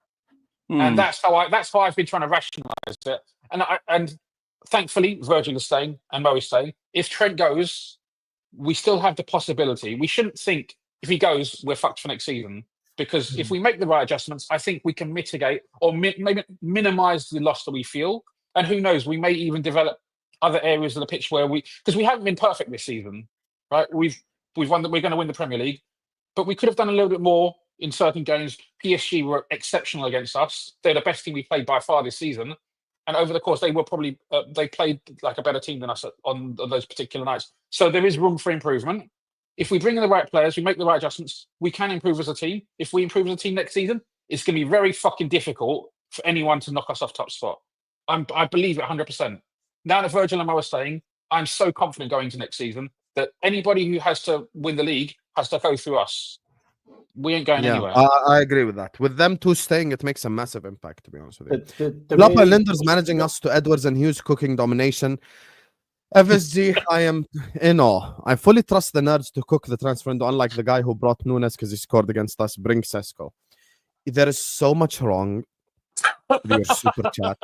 And that's how I've been trying to rationalise it. And thankfully, Virgil is staying and Mo is staying. If Trent goes, we still have the possibility. We shouldn't think if he goes, we're fucked for next season. Because if we make the right adjustments, I think we can mitigate or maybe minimise the loss that we feel. And who knows, we may even develop other areas of the pitch where because we haven't been perfect this season, right? We've won we're going to win the Premier League, but we could have done a little bit more in certain games. PSG were exceptional against us. They're the best team we played by far this season. And over the course, they were probably they played like a better team than us on those particular nights. So there is room for improvement. If we bring in the right players, we make the right adjustments, we can improve as a team. If we improve as a team next season, it's going to be very fucking difficult for anyone to knock us off top spot. I believe it 100%. Now that Virgil and Mo are staying, I'm so confident going to next season that anybody who has to win the league has to go through us. We ain't going anywhere. I agree with that. With them two staying, it makes a massive impact, to be honest with you. Really... Linder's managing us to Edwards and Hughes cooking domination. FSG, I am in awe. I fully trust the nerds to cook the transfer window, unlike the guy who brought Nunes because he scored against us. Bring Sesko. There is so much wrong with your super chat.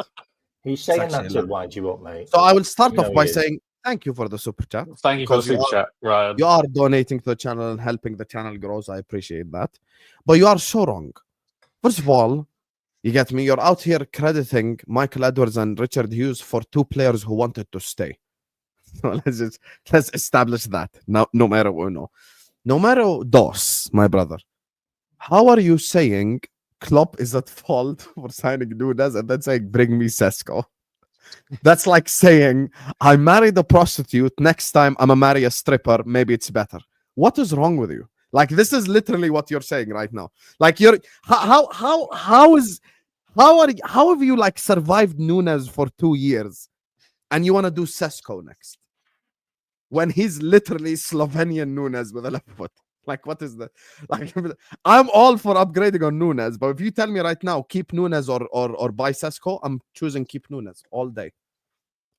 He's saying that to wind you up, mate. So I will start off by saying thank you for the super chat. Thank you for the super chat, Ryan. You are donating to the channel and helping the channel grow, so I appreciate that. But you are so wrong. First of all, you get me? You're out here crediting Michael Edwards and Richard Hughes for two players who wanted to stay. So let's establish that. No matter uno. Numero dos, my brother. How are you saying Klopp is at fault for signing Nunes and then saying, bring me Sesko? That's like saying, I married a prostitute, next time I'm gonna marry a stripper, maybe it's better. What is wrong with you? Like, this is literally what you're saying right now. Like, you're how have you like survived Nunes for 2 years and you want to do Sesko next when he's literally Slovenian Nunes with a left foot? Like, what is that? Like, I'm all for upgrading on Nunes, but if you tell me right now, keep Nunes or buy Sesko, I'm choosing keep Nunes all day.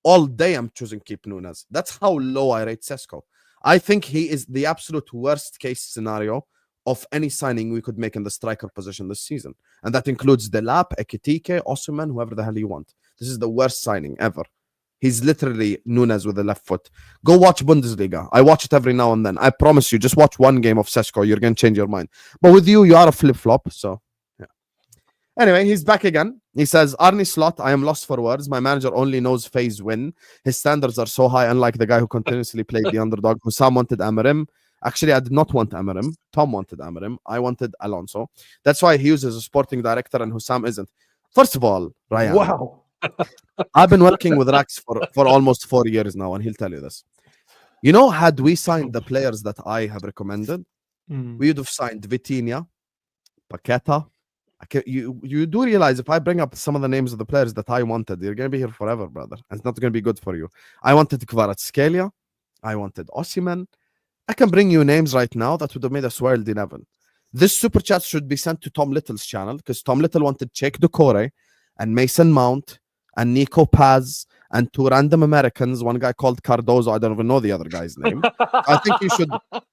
All day, I'm choosing keep Nunes. That's how low I rate Sesko. I think he is the absolute worst case scenario of any signing we could make in the striker position this season. And that includes Delap, Ekitike, Osimhen, whoever the hell you want. This is the worst signing ever. He's literally Nunes with the left foot. Go watch Bundesliga. I watch it every now and then. I promise you, just watch one game of Sesko. You're going to change your mind. But with you are a flip-flop. So, yeah. Anyway, he's back again. He says, Arne Slot, I am lost for words. My manager only knows phase win. His standards are so high, unlike the guy who continuously played the underdog. Husam wanted Amarim. Actually, I did not want Amarim. Tom wanted Amarim. I wanted Alonso. That's why he uses a sporting director and Husam isn't. First of all, Ryan. Wow. I've been working with Rax for almost 4 years now, and he'll tell you this. You know, had we signed the players that I have recommended, we would have signed Vitinha, Paqueta. You do realize if I bring up some of the names of the players that I wanted, you're going to be here forever, brother. And it's not going to be good for you. I wanted Kvaratskhelia. I wanted Osimhen. I can bring you names right now that would have made us world 11. This super chat should be sent to Tom Little's channel because Tom Little wanted Cheikh Doucouré and Mason Mount and Nico Paz and two random Americans, one guy called Cardozo. I don't even know the other guy's name. I think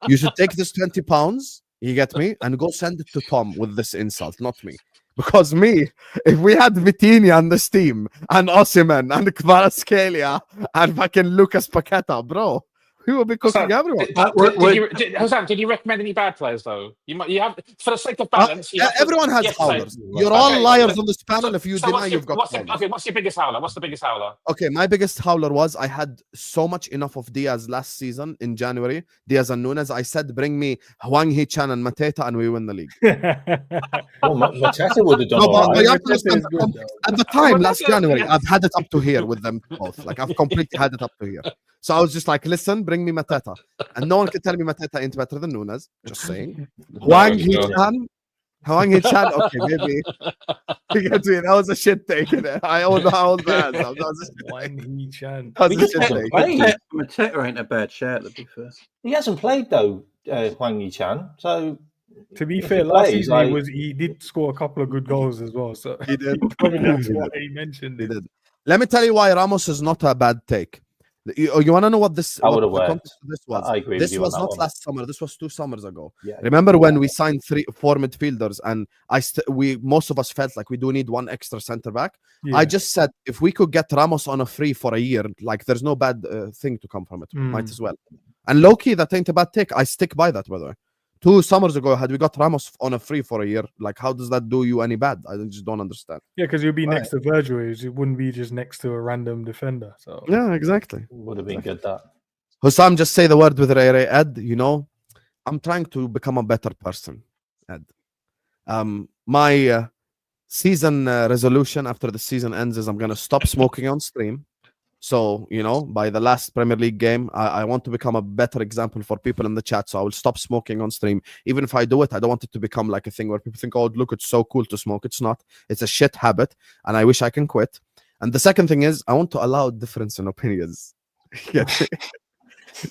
you should take this £20, you get me, and go send it to Tom with this insult, not me. Because me, if we had Vitinha on this team and Osimhen and Kvaratskhelia and fucking Lucas Paqueta, bro, we will be cooking everyone. Husam, did you recommend any bad players though? You have, for the sake of balance. Everyone has howlers. You're all liars on this panel. If you deny, you've got. What's your biggest howler? What's the biggest howler? Okay, my biggest howler was I had so much enough of Diaz last season in January. Diaz and Nunes. I said, bring me Hwang Hee-chan and Mateta, and we win the league. Well, Mateta would have done. At the time, last January, I've had it up to here with them both. Like I've completely had it up to here. So I was just like, listen, bring me Mateta. And no one can tell me Mateta ain't better than Nunes. Just saying. Hwang Hee-chan, okay, maybe. You get me? That was a shit take. Innit? I own the hands. That was One each and a We shit just take. played. Mateta ain't a bad shout, to be fair. He hasn't played though, Hwang Yi-chan. So to be if fair, he last plays, season like- he did score a couple of good goals as well. So He did. probably that's He why did. he mentioned He it. did. Let me tell you why Ramos is not a bad take. You want to know what this? I what would have the worked. context of this was? I agree with This you was on that not one. last summer. This was 2 summers ago. Yeah. Remember when we signed 4 midfielders, and most of us felt like we do need one extra center back. Yeah. I just said if we could get Ramos on a free for a year, like there's no bad thing to come from it. Might as well. And low key, that ain't a bad take. I stick by that, by the way. 2 summers ago, had we got Ramos on a free for a year, like how does that do you any bad? I just don't understand. Yeah, because you'll be Right. next to Virgil. It wouldn't be just next to a random defender. So Yeah, exactly. Would have been good that. Husam, just say the word with Ray Ray. Ed, I'm trying to become a better person, Ed. My season resolution after the season ends is I'm going to stop smoking on stream. So, by the last Premier League game, I want to become a better example for people in the chat. So I will stop smoking on stream. Even if I do it, I don't want it to become like a thing where people think, oh, look, it's so cool to smoke. It's not. It's a shit habit. And I wish I can quit. And the second thing is I want to allow difference in opinions.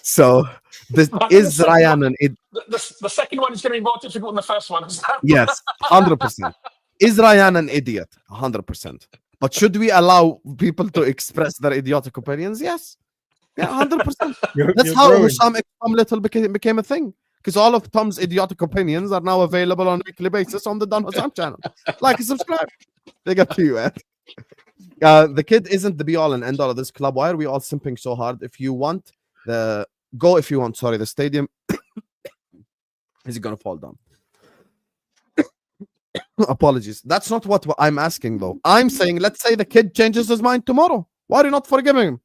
So this But is the second Ryan one- and it. The second one is going to be more difficult than the first one. Yes, 100%. Is Ryan an idiot? 100%. But should we allow people to express their idiotic opinions? Yes. Yeah, 100%. That's you're how growing. Husam Tom Little became a thing. Because all of Tom's idiotic opinions are now available on a weekly basis on the Don Husam channel. Like and subscribe. Big up to you, Ed. The kid isn't the be all and end all of this club. Why are we all simping so hard? If you want the stadium is it gonna fall down? Apologies. That's not what I'm asking though. I'm saying let's say the kid changes his mind tomorrow. Why are you not forgiving him?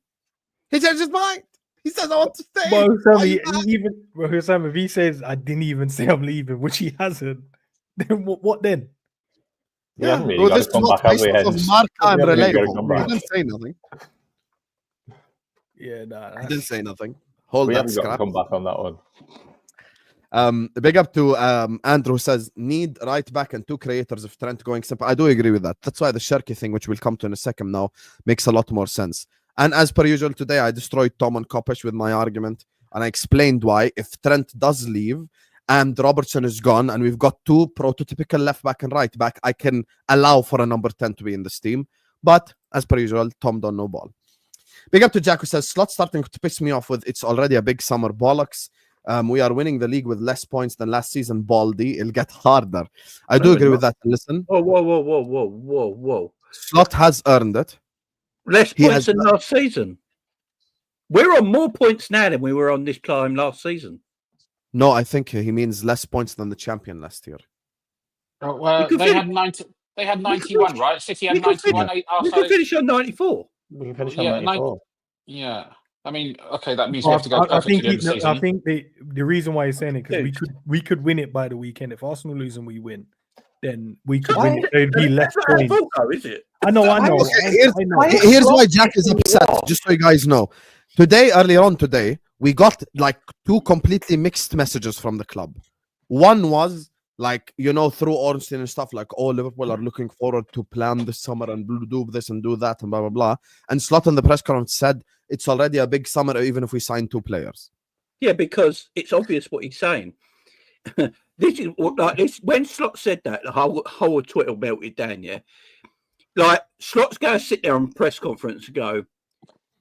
He changed his mind. He says I want to stay. But Why Husam, you mad? Husam, if he says I didn't even say I'm leaving, which he hasn't, then what then? We haven't really well, got this to come is back, not have we, based off of Endz? Mark We and haven't really got to relatable. come He back. didn't say nothing. Yeah, nah. He didn't say nothing. Hold We that haven't got to scrap. come back on that one. Big up to Andrew says need right back and 2 creators of Trent going simple. I do agree with that. That's why the Cherki thing, which we'll come to in a second now, makes a lot more sense. And as per usual today, I destroyed Tom and Kopesh with my argument, and I explained why if Trent does leave and Robertson is gone, and we've got 2 prototypical left back and right back, I can allow for a number 10 to be in this team. But as per usual, Tom don't know ball. Big up to Jack who says slot starting to piss me off with it's already a big summer bollocks. We are winning the league with less points than last season. Baldy, it'll get harder. I do agree with that. Listen, Whoa. Slot has earned it. Less He points has than last season. We're on more points now than we were on this time last season. No, I think he means less points than the champion last year. Oh, well, We could they fin- had 90. They had 91, right? City had we could 91. We After, could finish on 94. We can finish on Yeah, 94. yeah. I mean, okay, that means we have to go I perfect think to the end of the season. I think the reason why he's saying it because Dude. we could win it by the weekend. If Arsenal lose and we win, then we could Why win is it. There'd be less That's not our points. fault, though, is it? I know. Okay, I know. Here's why Jack is upset, just so you guys know. Earlier on today, we got like 2 completely mixed messages from the club. One was like, through Ornstein and stuff, like, oh, Liverpool are looking forward to plan this summer and do this and do that and blah, blah, blah. And Slot in the press conference said it's already a big summer, even if we sign 2 players. Yeah, because it's obvious what he's saying. This is like this. When Slot said that, the whole Twitter melted down. Yeah, like Slot's going to sit there on press conference and go,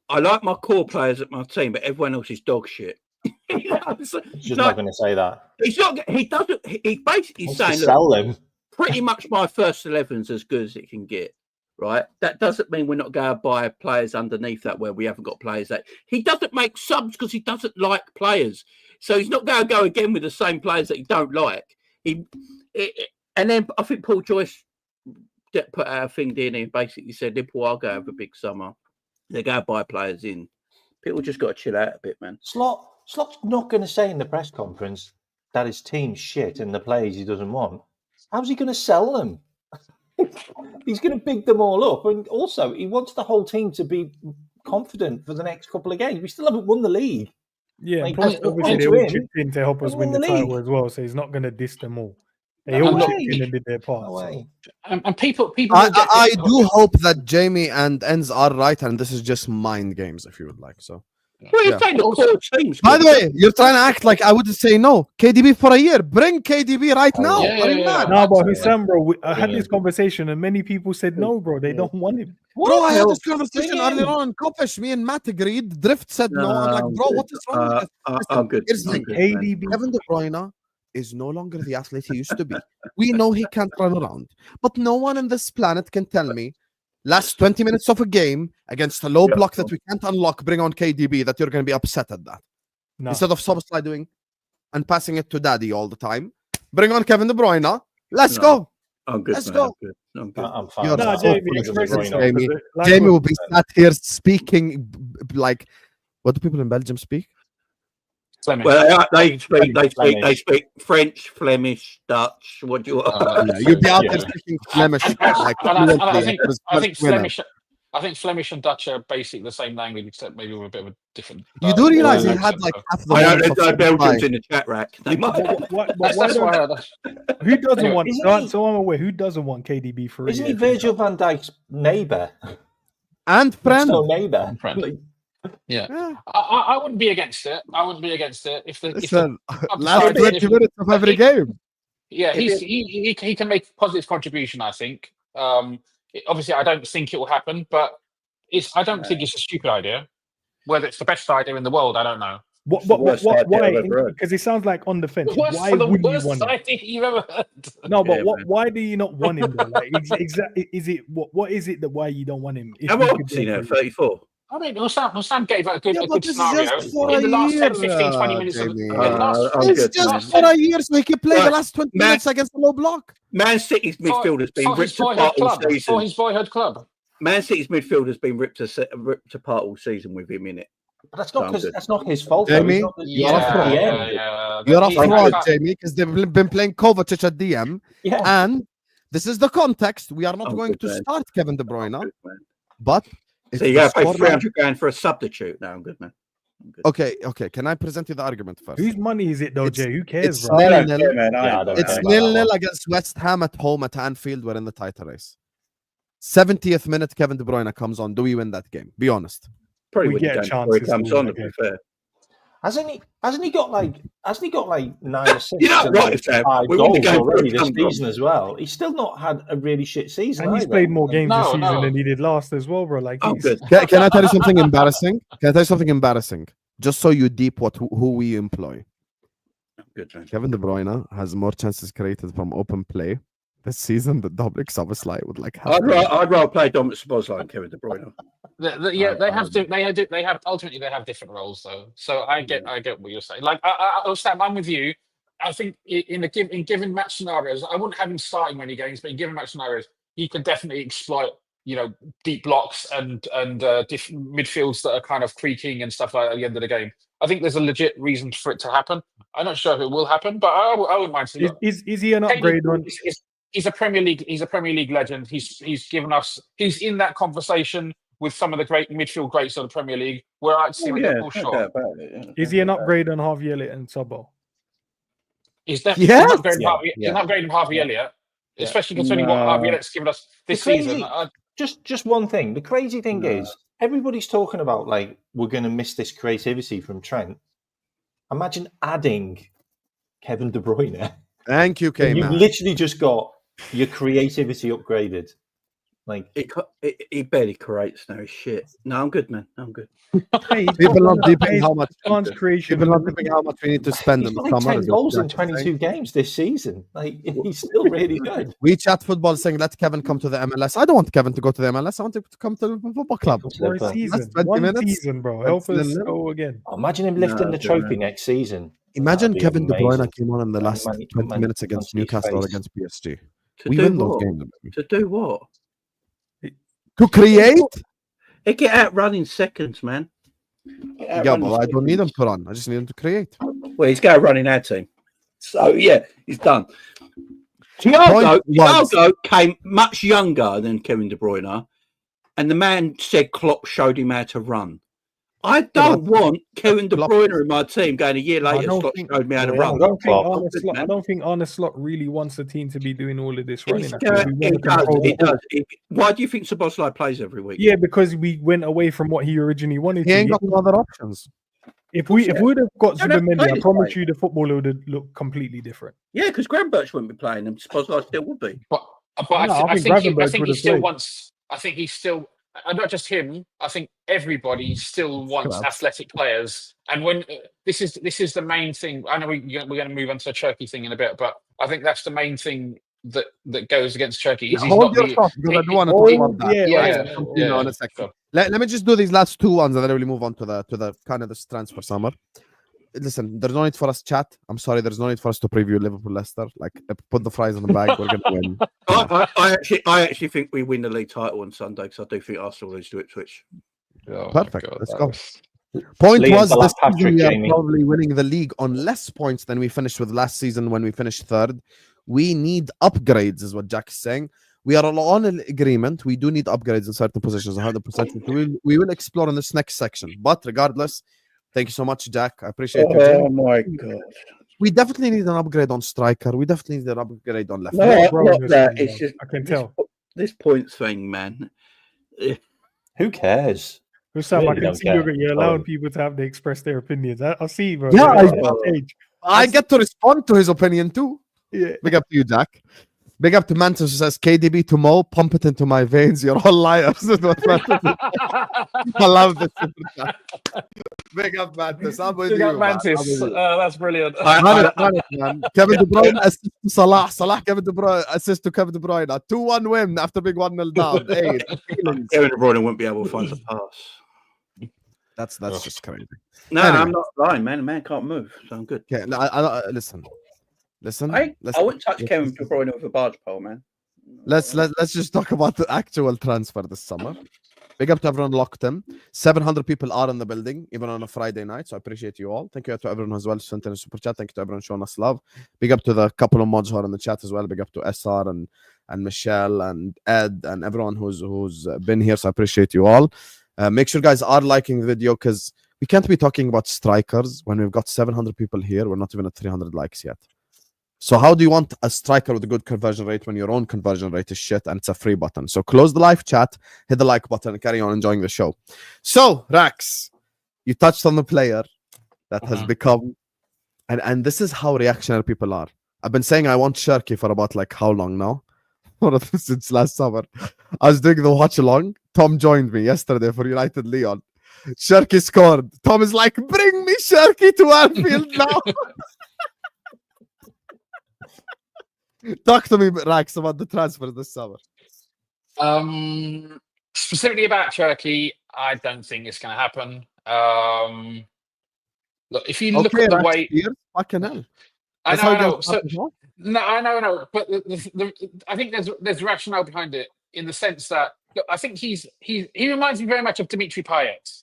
"I like my core players at my team, but everyone else is dog shit." He's just not going to say that. He's not. He doesn't. He's basically Wants saying, to "Look, sell them. pretty much my first 11's as good as it can get." Right. That doesn't mean we're not going to buy players underneath that where we haven't got players that he doesn't make subs because he doesn't like players. So he's not going to go again with the same players that he don't like. And then I think Paul Joyce put out a thing in and basically said, Liverpool are going to have a big summer. They're going to buy players in. People just got to chill out a bit, man. Slot's not going to say in the press conference that his team's shit and the players he doesn't want. How's he going to sell them? He's going to big them all up. And also, he wants the whole team to be confident for the next couple of games. We still haven't won the league. Yeah, Like, plus point obviously to they all win, chipped in to help us and win win the the title league. as well. So he's not going to diss them all. They all No chipped in and did their part. No so. way. And people will get I this- do hope that Jamie and Endz are right, and this is just mind games, if you would like. So, Well, Yeah. if they look Also- core teams. by the way, you're trying to act like I would say no. KDB for a year. Bring KDB right Oh, now. yeah, Are you yeah, mad? yeah. No, but Yeah. Husam, bro, I had Yeah. this conversation and many people said no, bro. They don't want him. Bro, I had Hell, this conversation bring earlier him. on in Kopish. Me and Matt agreed. Drift said no. I'm like, bro, what is wrong with this? I'm good. Here's the I'm thing. good, man. KDB. Kevin De Bruyne is no longer the athlete he used to be. We know he can't run around, but no one on this planet can tell me last 20 minutes of a game against a low Yeah. block that we can't unlock, bring on KDB, that you're going to be upset at that. No. Instead of Soboslai doing and passing it to Daddy all the time, bring on Kevin De Bruyne. Let's No. go. I'm good, Let's man. go. I'm good. I'm good. I'm fine. You're with Nah, that. so Jamie, full of express shit, yourself. Jamie. Like Jamie what- will be sat here speaking like, what do people in Belgium speak? Flemish. Well, they speak Flemish. French, Flemish, Dutch. What do you want? Yeah, you'd be out Yeah. there speaking Flemish. And like, I fluently, think it was I think much winner. Flemish and Dutch are basically the same language, except maybe with a bit of a different. You do realize he accent, had like so- half the I know moments there's of no Belgians Spotify. in the chat rack. They might. But why That's don't- why. who doesn't Anyway, want? isn't he- So I'm aware. Who doesn't want KDB for a Isn't year? he Virgil van Dijk's neighbour? And friend. Still neighbour. Friend. Yeah. I wouldn't be against it. I wouldn't be against it if the Listen, I'm last sorry, 20 if- minutes of every game. yeah If he can make a positive contribution. I think. Obviously, I don't think it will happen, but I don't think it's a stupid idea. Whether it's the best idea in the world, I don't know. It's the worst idea Why? I've ever heard. Because it sounds like on the fence. What's Why for the would you worst want him? idea you've ever heard? No, but Yeah, man. why do you not want him? Though? Like, exactly, is it what is it that why you don't want him? If How you old could is he go now? for it? 34. I mean, Husam gave a good, Yeah, a but good this is scenario just for in a the last 10, year, 15, 20 minutes of Jamie. the last. I'm It's good, just man. for a year so he can play the Right. last 20 Man- minutes against the low block. Man City's midfield has been for his ripped boyhood apart all club. For season. his boyhood club. Man City's midfield has been ripped apart all season with him in it. But that's not Sounds because good. that's not his fault. though. Jamie, He's not the- You're a fraud. yeah. You're a He- fraud, I- Jamie, because they've been playing Kovacic at DM. Yeah. And this is the context. We are not I'm going good, to man. start Kevin De I'm Bruyne, good, man. but if So you the got to pay scoreline- 300 grand for a substitute. No, I'm good, man. I'm good. Okay. Can I present you the argument first? Whose money is it though, It's- Jay? Who cares, it's bro? I don't 0-0. care, man. Yeah, I don't It's care about that 0-0 one. against West Ham at home at Anfield. We're in the title race. 70th minute, Kevin De Bruyne comes on. Do we win that game? Be honest. Probably We win the get a game chance before he to comes score on, to that be game. fair. Hasn't he got like 9 assists? You're not and, right, like, Sam. 5 We won the goals game already before this it comes on. season as well. He's still not had a really shit season. And he's either. played more games No, this season no. than he did last as well, bro. Like, Oh, he's- good. Can I tell you something embarrassing? Can I tell you something embarrassing? Just so you deep who we employ. Good, man. Kevin De Bruyne has more chances created from open play this season than Dominic Szoboszlai would like have. I'd rather play Dominic Szoboszlai and Kevin De Bruyne. Yeah, they have ultimately they have different roles though. So I get what you're saying. Like Sam, I'm with you. I think in given match scenarios, I wouldn't have him starting many games, but in given match scenarios, he can definitely exploit deep blocks and different midfields that are kind of creaking and stuff like that at the end of the game. I think there's a legit reason for it to happen. I'm not sure if it will happen, but I wouldn't mind seeing it. is he an upgrade on? He's a Premier League legend. He's given us. He's in that conversation with some of the great midfield greats of the Premier League. Where I'd see him at Liverpool, sure. Is he an upgrade on Harvey Elliott and Sobbo? He's definitely Yes. he's an upgrade from Harvey Elliott, Yeah. especially considering what Harvey Elliott's given us this The crazy- season. Just one thing. The crazy thing is, everybody's talking about like we're going to miss this creativity from Trent. Imagine adding Kevin De Bruyne. Thank you, K You've man. literally just got your creativity upgraded. Like He barely creates now. Shit. No, I'm good, man. I'm good. Hey, People not deeping how much. chance creation. People not deeping how much we need to spend he's in the got like summer. 10 goals in 22 games this season. Like he's still really good. We chat football saying let Kevin come to the MLS. I don't want Kevin to go to the MLS. I want him to come to the football club. For a That's season, 20 one minutes. season, bro. Help us 20 go again. Imagine him lifting No, the trophy don't. next season. Imagine That'd be Kevin De Bruyne amazing. came on in the last Man- 20 man- minutes against man- Newcastle or face. against PSG. To We do win those what? games. To do what? To create? He get out running seconds, man. Yeah, but I don't need him to run. I just need him to create. Well, he's got to run in our team. So yeah, he's done. Thiago came much younger than Kevin De Bruyne, and the man said Klopp showed him how to run. I don't want Kevin De Klopp. Bruyne in my team going a year I later. don't Slot think- showed me how to Yeah, run. I'm going Klopp. I don't think Arne Slot really wants the team to be doing all of this running. He I think we want to does. control the He ball. does. Why do you think Szoboszlai plays every week? Yeah, because we went away from what he originally wanted He to. ain't got no other options. If we'd have got Don't have to Zubimendi, play I this promise way. you the footballer would have looked completely different. Yeah, because Graham Birch wouldn't be playing, and Szoboszlai still would be. But No, I think Gravenberch would he have still played. wants. I think he still, not just him. I think everybody still wants Come on. athletic players. And when this is the main thing. I know we're going to move on to the Cherki thing in a bit, but I think that's the main thing that goes against Cherki. Is he's Hold not your the. thought, because I do want to Oh, talk about that. yeah, Yeah, right. You know, in a second. Let me just do these last two ones and then we'll move on to the kind of the transfer summer. Listen, there's no need for us to chat. I'm sorry, there's no need for us to preview Liverpool Leicester. Like, put the fries on the bag. We're gonna win. I actually think we win the league title on Sunday because I do think Arsenal lose to Ipswich. Oh, Perfect. God, Let's that go. was- Point Liam was, this Patrick, season we are Jamie. probably winning the league on less points than we finished with last season when we finished third. We need upgrades, is what Jack is saying. We are all on an agreement. We do need upgrades in certain positions, 100%. We will explore in this next section. But regardless, thank you so much, Jack. I appreciate you. Jamie. my god! We definitely need an upgrade on striker. We definitely need an upgrade on left. No, back. bro, not this that. thing, It's just I can tell. this points thing, man. Who cares? Husam, Really I can don't see care. you're allowing Oh. people to have their express their opinions. I'll see, bro. Yeah, They're I- on our page. I get to respond to his opinion too. Yeah. Big up to you, Jack. Big up to Mantis who says KDB to Mo, pump it into my veins. You're all liars. Is what Mantis says. I love this. Big up, Mantis. I'm with Big you, up, man. I'm Mantis. with you. That's brilliant. Man. Kevin De Bruyne assist to Salah. Salah, Kevin De Bruyne assist to Kevin De Bruyne. A 2-1 win after big 1-0 down. Hey, the feelings. Kevin De Bruyne wouldn't be able to find the pass. That's just crazy. No, Anyway. I'm not lying, man. The man can't move, so I'm good. Okay, no, I listen. I Listen. wouldn't touch Kevin De Bruyne with a barge pole, man. Let's just talk about the actual transfer this summer. Big up to everyone locked in. 700 people are in the building, even on a Friday night. So I appreciate you all. Thank you to everyone as well sent in a super chat. Thank you to everyone showing us love. Big up to the couple of mods who are in the chat as well. Big up to SR and Michelle and Ed and everyone who's been here. So I appreciate you all. Make sure guys are liking the video because we can't be talking about strikers when we've got 700 people here. We're not even at 300 likes yet. So how do you want a striker with a good conversion rate when your own conversion rate is shit and it's a free button? So close the live chat, hit the like button, and carry on enjoying the show. So, Rax, you touched on the player that has become, and this is how reactionary people are. I've been saying I want Cherki for about like how long now? Since last summer. I was doing the watch along. Tom joined me yesterday for United Leon. Cherki scored. Tom is like, bring me Cherki to Anfield now. Talk to me, Rax, about the transfer this summer. Specifically about Cherki, I don't think it's going to happen. Look, if you look at the Rax, way, fucking hell. I That's how know. you So, get started, no, I know. But I think there's rationale behind it in the sense that look, I think he reminds me very much of Dimitri Payet.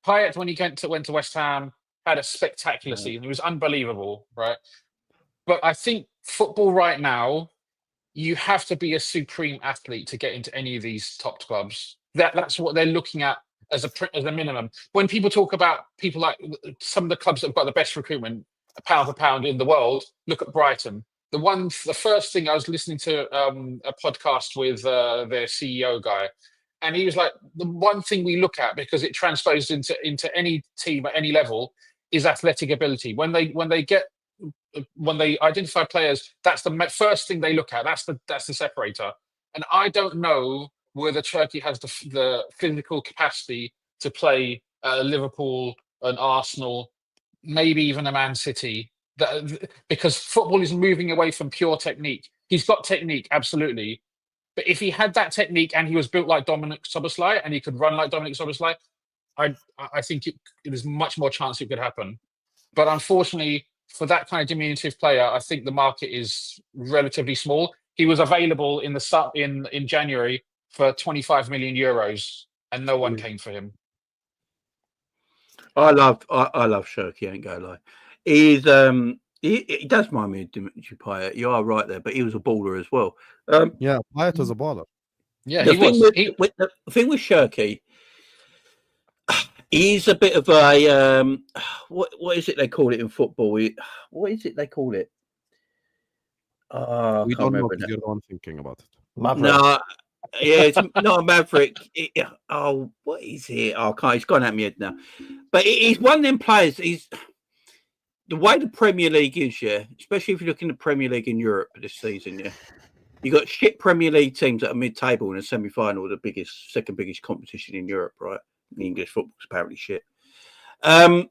Payet, when he went to West Ham, had a spectacular season. It was unbelievable, right? But I think football right now, you have to be a supreme athlete to get into any of these top clubs. That's what they're looking at as a minimum. When people talk about people like some of the clubs that have got the best recruitment, pound for pound in the world, look at Brighton. The first thing I was listening to a podcast with their CEO guy, and he was like, the one thing we look at because it transfers into any team at any level is athletic ability. When they identify players, that's the first thing they look at. That's the separator. And I don't know whether Cherki has the physical capacity to play Liverpool, an Arsenal, maybe even a Man City. Because football is moving away from pure technique. He's got technique, absolutely. But if he had that technique and he was built like Dominic Szoboszlai and he could run like Dominic Szoboszlai, I think there's much more chance it could happen. But unfortunately, for that kind of diminutive player, I think the market is relatively small. He was available in January for 25 million euros, and no one came for him. I love Cherki, ain't gonna lie. He's he does remind me of Dimitri Payet. You are right there, but he was a baller as well. Yeah, Payet was a baller. Yeah, the he was. thing with Cherki, He's a bit of a what is it they call it in football? What is it they call it? I We can't don't know remember because now. you're the one thinking about it. Maverick. No, yeah, it's not a Maverick. What is it? Oh, can't. It's gone out of my head now. But he's one of them players. He's the way the Premier League is, yeah. Especially if you look in the Premier League in Europe this season, yeah. You got shit Premier League teams that are mid-table in a semi-final, the second biggest competition in Europe, right? The English football's apparently shit, and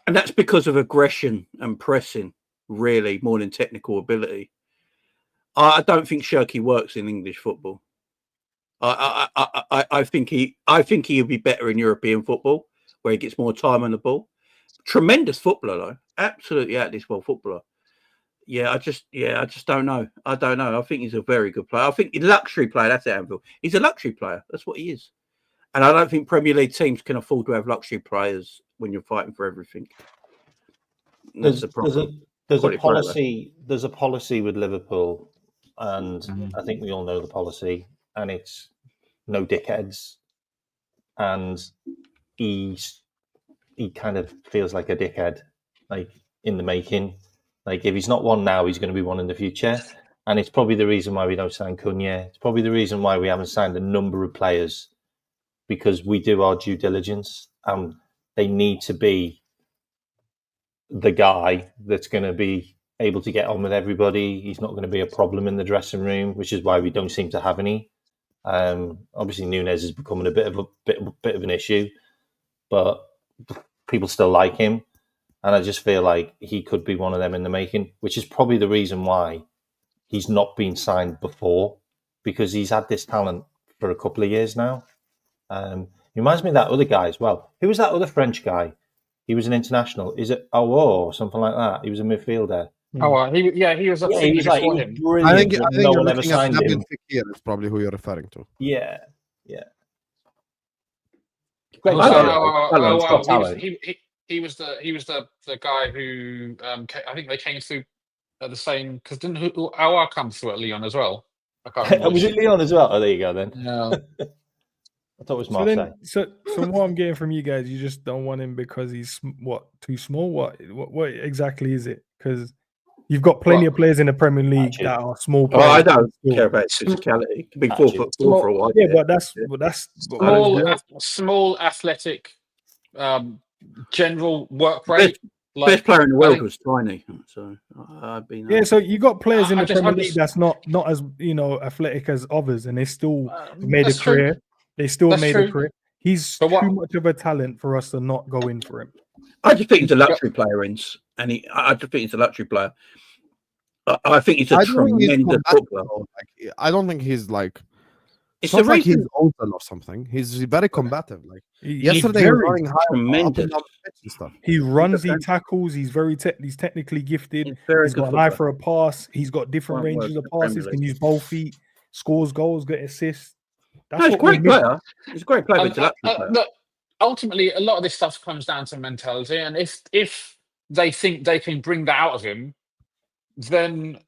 that's because of aggression and pressing, really, more than technical ability. I don't think Cherki works in English football. I think he'll be better in European football, where he gets more time on the ball. Tremendous footballer, though, absolutely at this world footballer. I just don't know. I don't know. I think he's a very good player. I think he's a luxury player. That's it, Anvil. He's a luxury player. That's what he is. And I don't think Premier League teams can afford to have luxury players when you're fighting for everything. There's a policy. There's a policy with Liverpool, and I think we all know the policy, and it's no dickheads. And he kind of feels like a dickhead, like in the making. Like if he's not one now, he's going to be one in the future. And it's probably the reason why we don't sign Cunha. It's probably the reason why we haven't signed a number of players, because we do our due diligence, and they need to be the guy that's going to be able to get on with everybody. He's not going to be a problem in the dressing room, which is why we don't seem to have any. Obviously, Nunez is becoming a bit of an issue, but people still like him, and I just feel like he could be one of them in the making, which is probably the reason why he's not been signed before, because he's had this talent for a couple of years now. He reminds me of that other guy as well. Who was that other French guy? He was an international. Is it Aouar or something like that? He was a midfielder. He was. He was brilliant. I think no one ever signed him. Fekir is probably who you're referring to. Yeah. He was the guy who I think they came through at the same, because didn't Aouar come through at Lyon as well? I can't remember. Was it Lyon as well? Oh, there you go then. Yeah. I thought it was Marseille. So what I'm getting from you guys, you just don't want him because he's too small? What exactly is it? Because you've got plenty of players in the Premier League that are small players. I don't care about physicality. It could be 4'4" for a while. Yeah, but that's small, athletic, general work rate. Best player in the world was tiny, so I've been. Yeah, so you got players in the Premier League that's not as athletic as others, and they still made a career. True. They still made a career. He's too much of a talent for us to not go in for him. I just think he's a luxury player, Endz, and I just think he's a luxury player. I think he's a tremendous footballer. I don't think he's like. It's not like he's older or something. He's very combative. Like yesterday, he was running high tremendous and stuff. He runs, he tackles. He's he's technically gifted. He's got an eye for a pass. He's got different ranges of passes. Can use both feet. Scores goals, get assists. He's a great player. He's a great player. Look, ultimately, a lot of this stuff comes down to mentality, and if they think they can bring that out of him, then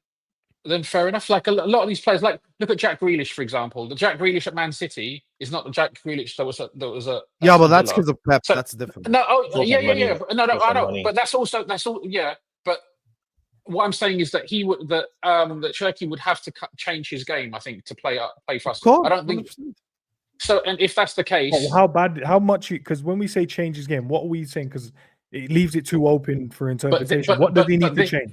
fair enough. Like a lot of these players, like look at Jack Grealish, for example. The Jack Grealish at Man City is not the Jack Grealish that was at yeah, but that's because of Pep. So, that's different. No, yeah. No, I know, but that's all. Yeah, but what I'm saying is that that Cherki would have to change his game, I think, to play faster. I don't think 100%. So. And if that's the case, how much? Because when we say change his game, what are we saying? Because it leaves it too open for interpretation. What does he need to change?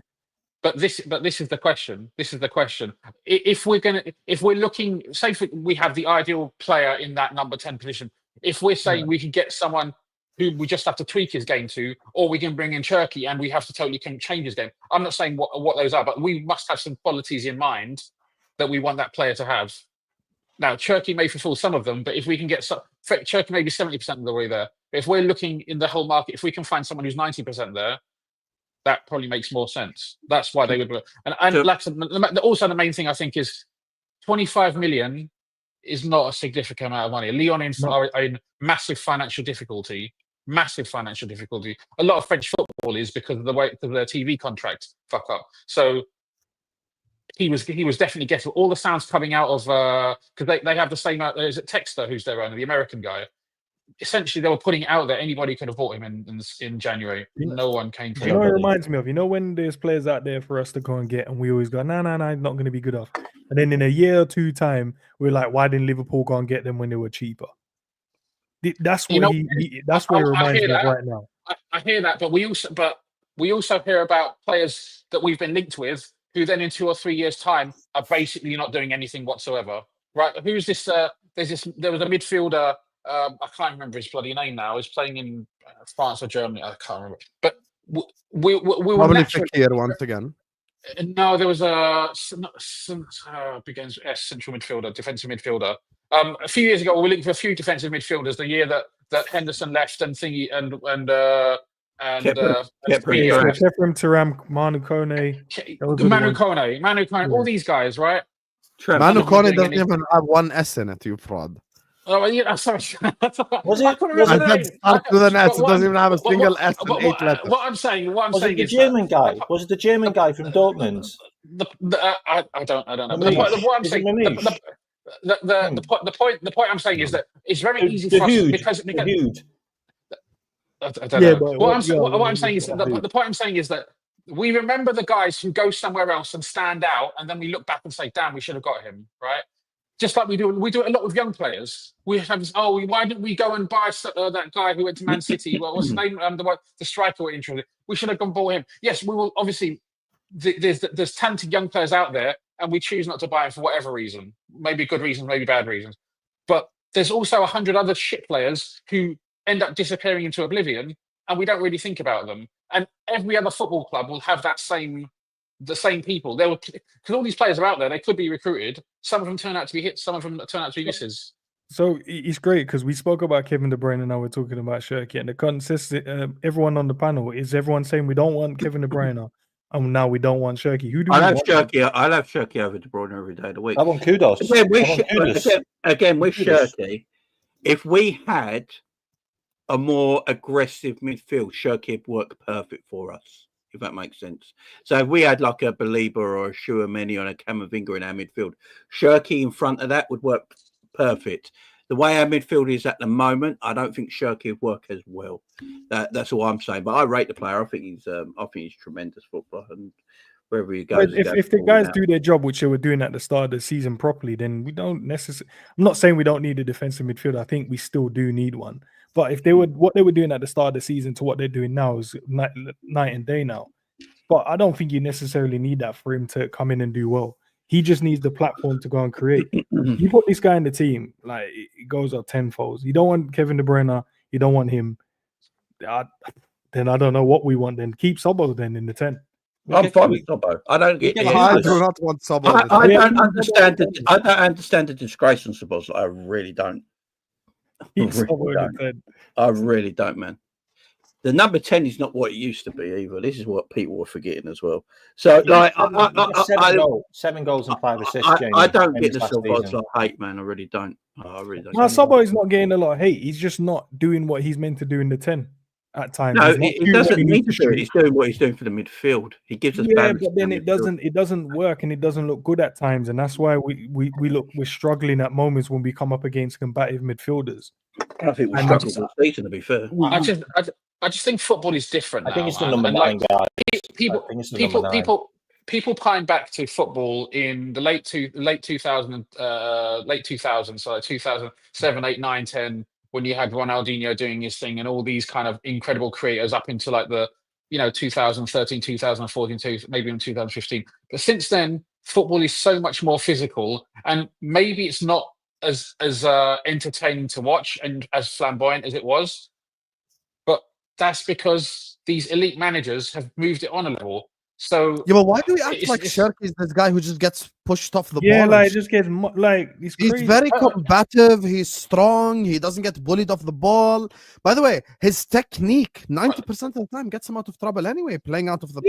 But this is the question. This is the question. If we're looking, say we have the ideal player in that number 10 position. If we're saying we can get someone who we just have to tweak his game to, or we can bring in Cherki and we have to totally change his game. I'm not saying what those are, but we must have some qualities in mind that we want that player to have. Now, Cherki may fulfill some of them, but if we can get Cherki maybe 70% of the way there. If we're looking in the whole market, if we can find someone who's 90% there, that probably makes more sense. That's why they would. And like, also the main thing I think is 25 million is not a significant amount of money. Lyon are in massive financial difficulty. A lot of French football is because of their TV contract fuck up. So he was definitely getting all the sounds coming out of because they have the same. Is it Texter who's their owner, the American guy? essentially they were putting it out there. Anybody could have bought him in January. No one came for You know, him. it reminds me of, when there's players out there for us to go and get, and we always go, no, not going to be good enough. And then in a year or two time, we're like, why didn't Liverpool go and get them when they were cheaper? That's what that's what it reminds me of right now. I hear that, but we also hear about players that we've been linked with who then in 2 or 3 years' time are basically not doing anything whatsoever. Right? Who's this? There was a midfielder. I can't remember his bloody name now. He's playing in France or Germany. I can't remember. But we were Probably Fekir once again. No, there was begins with S, central midfielder, defensive midfielder. A few years ago, we were looking for a few defensive midfielders. The year that Henderson left and Thingy and Kefrim, Thuram, Manu Kone, all these guys, right? Manu Kone doesn't even have one S in it, you fraud. Oh, yeah, sorry. Was it? I said start with an S. It doesn't even have a single S in 8 letters. What I'm saying Was it the is German guy? Was it the German guy from Dortmund? I don't know. What I'm saying, the point I'm saying is that it's very easy for us because I don't know. What I'm saying is the point I'm saying is that we remember the guys who go somewhere else and stand out, and then we look back and say, "Damn, we should have got him." Right? Just like we do it a lot with young players. We have this, why didn't we go and buy that guy who went to Man City? Well, what's his name? The striker we're interested. We should have gone for him. Yes, we will. Obviously, there's talented young players out there, and we choose not to buy him for whatever reason. Maybe good reasons, maybe bad reasons. But there's also 100 other shit players who end up disappearing into oblivion, and we don't really think about them. And every other football club will have the same people. They will, because all these players are out there. They could be recruited. Some of them turn out to be hits. Some of them turn out to be misses. So it's great because we spoke about Kevin De Bruyne and now we're talking about Cherki, and the consistent everyone on the panel is everyone saying we don't want Kevin De Bruyne and now we don't want Cherki. Who do I love Cherki? I love Cherki over De Bruyne every day of the week. I want kudos. Again, with Cherki, if we had a more aggressive midfield, Cherki would work perfect for us, if that makes sense. So if we had like a Belieber or a Chouameni or a Camavinga in our midfield, Cherki in front of that would work perfect. The way our midfield is at the moment, I don't think Cherki would work as well. That's all I'm saying. But I rate the player. I think he's tremendous footballer, and wherever he goes. If the guys do their job, which they were doing at the start of the season properly, then we don't necessarily. I'm not saying we don't need a defensive midfielder. I think we still do need one. But if they were what they were doing at the start of the season to what they're doing now is night and day now. But I don't think you necessarily need that for him to come in and do well. He just needs the platform to go and create. You put this guy in the team, like it goes up tenfold. You don't want Kevin De Bruyne, you don't want him. Then I don't know what we want. Then keep Sobo then in the 10. I'm fine with Sobo. I don't get. I do not want Sobo. I don't understand. I don't understand the disgrace on Sobo. I really don't. I really don't, man. The number 10 is not what it used to be either. This is what people were forgetting as well. So, like, seven goals and 5 assists. I don't get the Sobo hate, man. I really don't. I really don't. No, Sobo is not getting a lot of hate. He's just not doing what he's meant to do in the 10 at times. No, he doesn't need to do it. He's doing what he's doing for the midfield. He gives us balance. But then it doesn't work and it doesn't look good at times, and that's why we're struggling at moments when we come up against combative midfielders. I think we struggled all season, to be fair. I just think football is different. I think it's the number 9 guy. People pine back to football in the late 2000s, so like 2007, 8, 9, 10, when you had Ronaldinho doing his thing and all these kind of incredible creators up into like the 2013, 2014, maybe even 2015. But since then, football is so much more physical, and maybe it's not as entertaining to watch and as flamboyant as it was. But that's because these elite managers have moved it on a level. So yeah, but why do we act like Cherki is this guy who just gets pushed off the ball? Yeah, like just gets like he's very combative. He's strong. He doesn't get bullied off the ball. By the way, his technique 90% of the time gets him out of trouble anyway. Playing out of the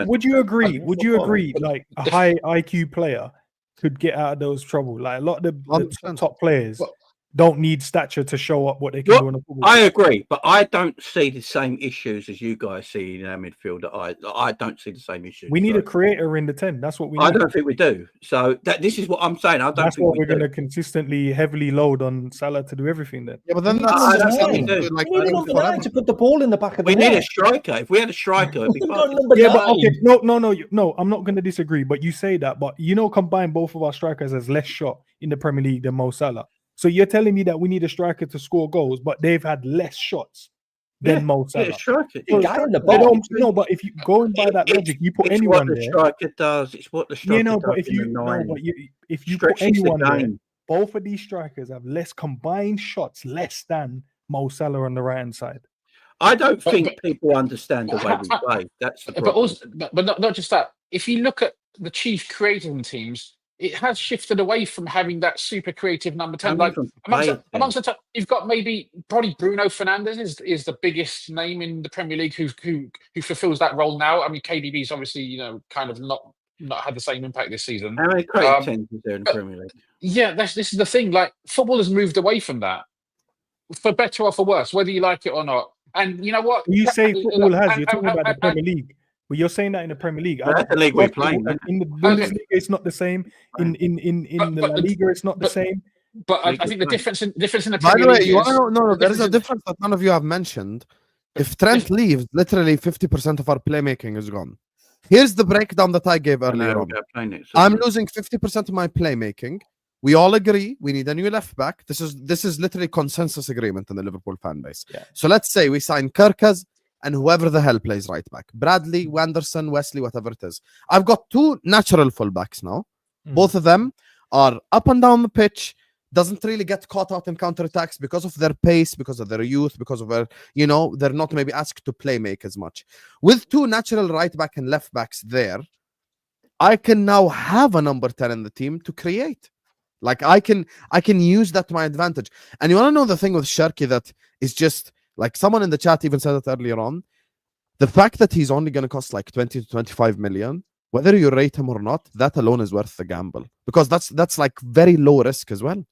would you agree? Would you agree? Like a high IQ player could get out of those trouble. Like a lot of the top players don't need stature to show up what they can do on the football. I agree, but I don't see the same issues as you guys see in our midfield. I don't see the same issues. We need a creator in the 10. That's what we need. I don't think we do. So this is what I'm saying. That's what we're going to consistently heavily load on Salah to do everything then. Yeah, but then We that's need number 9 to put the ball in the back of the We net. need a striker. If we had a striker, it'd be fine. Yeah, but okay, no, I'm not going to disagree. But you say that, but combine both of our strikers as less shot in the Premier League than Mo Salah. So you're telling me that we need a striker to score goals, but they've had less shots than Mo Salah. Yeah, striker. The guy in the box. No, but if you go by that logic, you put anyone there. It's what the striker does. It's what the striker does. But if you put anyone there, both of these strikers have less combined shots, less than Mo Salah on the right hand side. I don't think people understand the way we play. That's the problem. But not just that. If you look at the chief creative teams, it has shifted away from having that super creative number 10. Like amongst the top, you've got probably Bruno Fernandes is the biggest name in the Premier League who fulfills that role now. I mean, KDB's obviously kind of not had the same impact this season. How many creative teams is there in the Premier League? Yeah, this is the thing. Like football has moved away from that, for better or for worse, whether you like it or not. And you know what? You say football has. You're talking about the Premier League. Well, you're saying that in the Premier League. That's the league we're playing. In the Bundesliga, it's not the same. In the La Liga, it's not the same. But I think the difference in the By Premier the way, League you want to know? No, there is a difference that none of you have mentioned. If Trent leaves, literally 50% of our playmaking is gone. Here's the breakdown that I gave earlier on. I'm losing 50% of my playmaking. We all agree we need a new left back. This is literally consensus agreement in the Liverpool fan base. Yeah. So let's say we sign Kirkas and whoever the hell plays right back. Bradley, Wanderson, Wesley, whatever it is. I've got two natural fullbacks now. Both of them are up and down the pitch, doesn't really get caught out in counterattacks because of their pace, because of their youth, because of their, they're not maybe asked to play make as much. With two natural right back and left backs there, I can now have a number 10 in the team to create. Like I can use that to my advantage. And you want to know the thing with Cherki that is just like someone in the chat even said it earlier on. The fact that he's only going to cost like 20 to 25 million, whether you rate him or not, that alone is worth the gamble because that's like very low risk as well.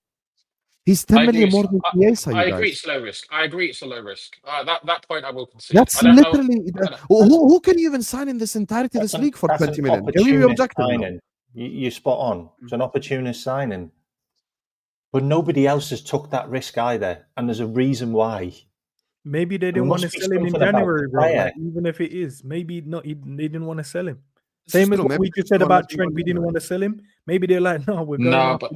He's 10 million more than Chiesa. I agree it's low risk. It's a low risk. That point I will concede. That's literally who can you even sign in this entirety of this league for 20 million? Can we be objective? You're spot on. It's an opportunist signing. But nobody else has took that risk either. And there's a reason why. Maybe they didn't want to sell him in January, bro. Like, even if it is. Maybe not. They didn't want to sell him. Same as what we just said about Trent. We didn't want to sell him. Maybe they're like, no, we're going. No, but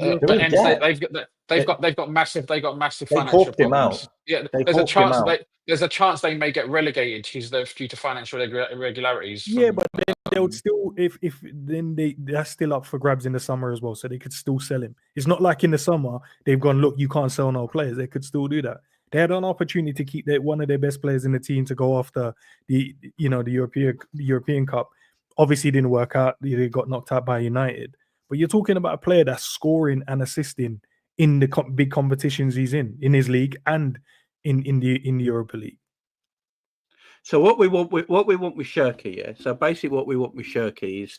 they've got massive financial problems. Yeah, there's a chance they may get relegated due to financial irregularities. Yeah, but they would still if then they're still up for grabs in the summer as well, so they could still sell him. It's not like in the summer they've gone, look, you can't sell no players. They could still do that. They had an opportunity to keep one of their best players in the team to go after the European Cup. Obviously, didn't work out. They got knocked out by United. But you're talking about a player that's scoring and assisting in the big competitions he's in his league and in the Europa League. So what we want with Cherki, yeah. So basically, what we want with Cherki is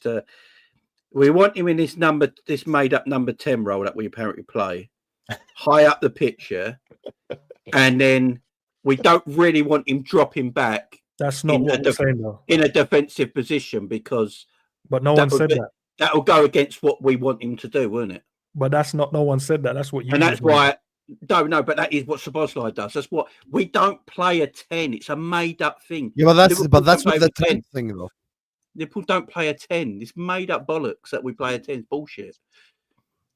we want him in this made up number 10 role that we apparently play, high up the pitch, yeah. And then we don't really want him dropping back. That's not what we're saying, though. In a defensive position because. But no one said that. That will go against what we want him to do, won't it? But that's not. No one said that. That's what you. And that's why. No, but that is what Szoboszlai does. That's what we don't play a 10. It's a made-up thing. Yeah, that's what the 10 thing though. Liverpool don't play a 10. It's made-up bollocks that we play a 10. It's bullshit.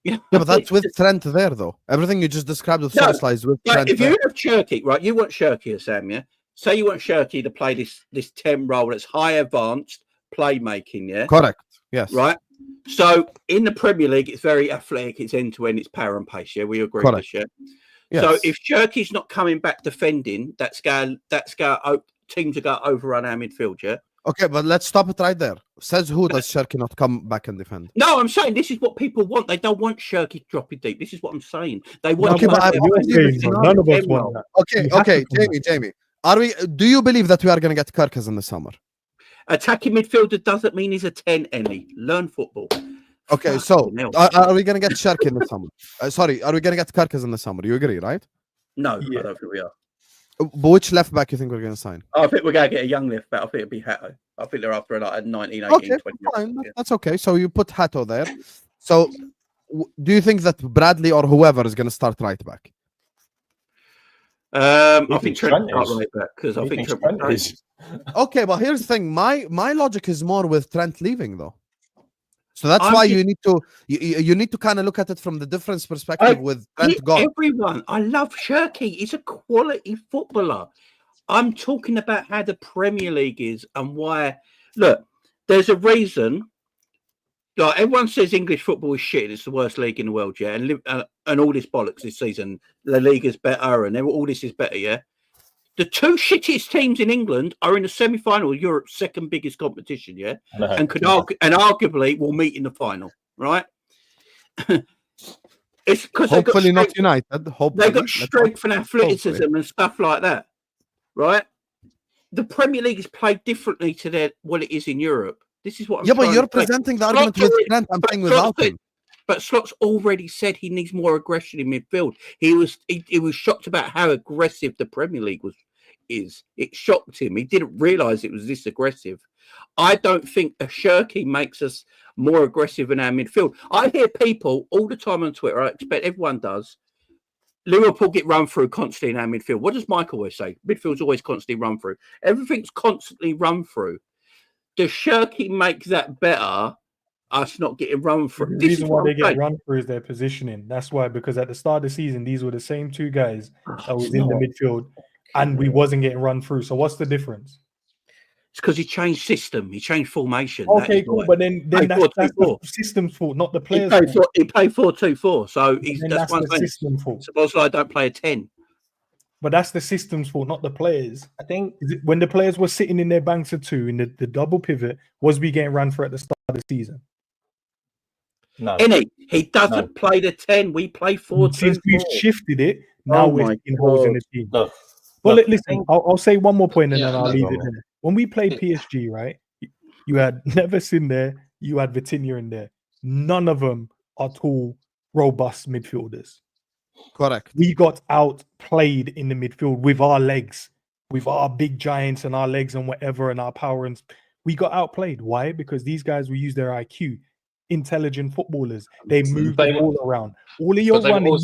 Yeah, but that's with Trent there though. Everything you just described with Szoboszlai is with Trent. If you have Cherki, right? You want Cherki, Sam, yeah? Say you want Cherki to play this 10 role that's high advanced playmaking, yeah? Correct. Yes. Right. So in the Premier League, it's very athletic. It's end to end. It's power and pace. Yeah, we agree with this. Yeah. Yes. So if Cherki's not coming back defending, teams are going to overrun our midfield. Yeah. Okay, but let's stop it right there. Says who does Cherki not come back and defend? No, I'm saying this is what people want. They don't want Cherki dropping deep. This is what I'm saying. They want. Okay, none of us want that. Okay, Jamie. Do you believe that we are going to get Kirkas in the summer? Attacking midfielder doesn't mean he's a 10, Ellie. Learn football. Okay, so Fucking hell. are we gonna get Cherki in the summer? Sorry, are we gonna get Karkas in the summer? You agree, right? No, Yeah. I don't think we are. But which left back you think we're gonna sign? I think we're going to get a young left back. I think it'd be Hatto. I think they're after like a 19, 18, Okay, 20. fine. Yeah. That's okay. So you put Hato there. So do you think that Bradley or whoever is gonna start right back? I You think think Trent Trent got is? right back because I You think think Trent Trent is? Okay, but here's the thing. My logic is more with Trent leaving though. So that's I'm why just- you need to you need to kind of look at it from the difference perspective with Trent gone. Everyone, I love Cherki. He's a quality footballer. I'm talking about how the Premier League is and why. Look, there's a reason. Like everyone says, English football is shit. It's the worst league in the world, yeah. And all this bollocks this season. La Liga's better, and all this is better, yeah. The two shittiest teams in England are in the semi-final of Europe's second biggest competition, yeah, No. and arguably will meet in the final, right? It's because Hopefully not United. Hopefully they got strength and athleticism Hopefully. and stuff like that, right? The Premier League is played differently to what it is in Europe. This is what I'm Yeah, but trying you're to say. presenting the argument with already- Trent. I'm but saying Slot's without him. But Slot's already said he needs more aggression in midfield. He was shocked about how aggressive the Premier League is. It shocked him. He didn't realise it was this aggressive. I don't think a Cherki makes us more aggressive in our midfield. I hear people all the time on Twitter, I expect everyone does, Liverpool get run through constantly in our midfield. What does Mike always say? Midfield's always constantly run through. Everything's constantly run through. Does Cherki make that better, us not getting run through? The reason why they get run through is their positioning. That's why, because at the start of the season, these were the same two guys that was in the midfield, and we wasn't getting run through. So what's the difference? It's because he changed system. He changed formation. Okay, cool. But then that's the system's fault, not the players' fault. He played 4-2-4. So that's the system fault. Suppose I don't play a 10. But that's the system's fault, not the players. I think when the players were sitting in their banks of two in the double pivot, was we getting run for at the start of the season? no. He doesn't play the 10. We play 4-2-4. Since we've shifted it, now we're in holes in the team. Look, Well, listen, I'll say one more point and then I'll leave it no. there. When we played PSG, right, you had Neves in there, you had Vitinha in there. None of them are tall, robust midfielders. Correct. We got outplayed in the midfield with our legs, with our big giants and our legs and whatever and our power. And we got outplayed. Why? Because these guys will use their IQ. Intelligent footballers. They move the ball around. All of your running.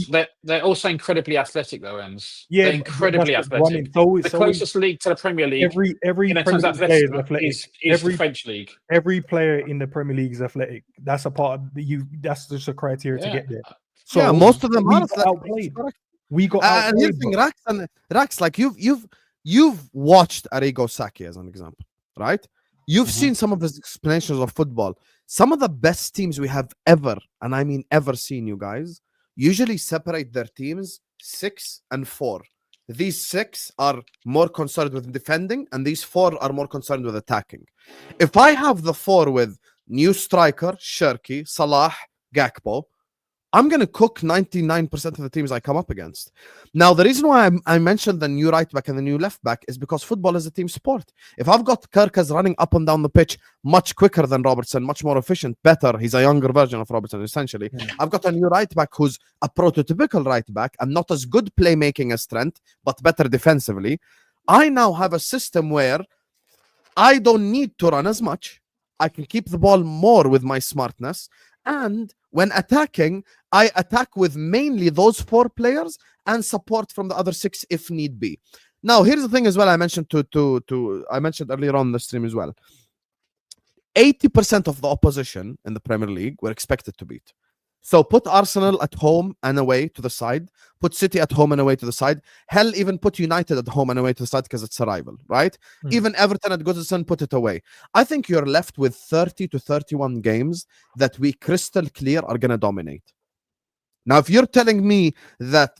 They're also incredibly athletic, though, Endz. Yeah, they're incredibly athletic. The closest league to the Premier League. Every in Premier terms of League player athleticism is athletic. is the French league. Every player in the Premier League is athletic. That's a part of you. That's just a criteria to get there. So yeah, most of them we are got outplayed. We got and here's the thing, Rax, like you've watched Arrigo Sacchi as an example, right? You've seen some of his explanations of football. Some of the best teams we have ever, and I mean ever seen, you guys, usually separate their teams 6 and 4. These 6 are more concerned with defending, and these 4 are more concerned with attacking. If I have the 4 with new striker, Cherki, Salah, Gakpo, I'm going to cook 99% of the teams I come up against. Now, the reason why I mentioned the new right back and the new left back is because football is a team sport. If I've got Karkas running up and down the pitch much quicker than Robertson, much more efficient, better, he's a younger version of Robertson, essentially. I've got a new right back who's a prototypical right back and not as good playmaking as Trent, but better defensively. I now have a system where I don't need to run as much. I can keep the ball more with my smartness. And when attacking, I attack with mainly those 4 players and support from the other 6 if need be. Now, here's the thing as well. I mentioned I mentioned earlier on the stream as well. 80% of the opposition in the Premier League were expected to beat. So put Arsenal at home and away to the side. Put City at home and away to the side. Hell, even put United at home and away to the side because it's a rival, right? Even Everton at Goodison, put it away. I think you're left with 30 to 31 games that we crystal clear are going to dominate. Now, if you're telling me that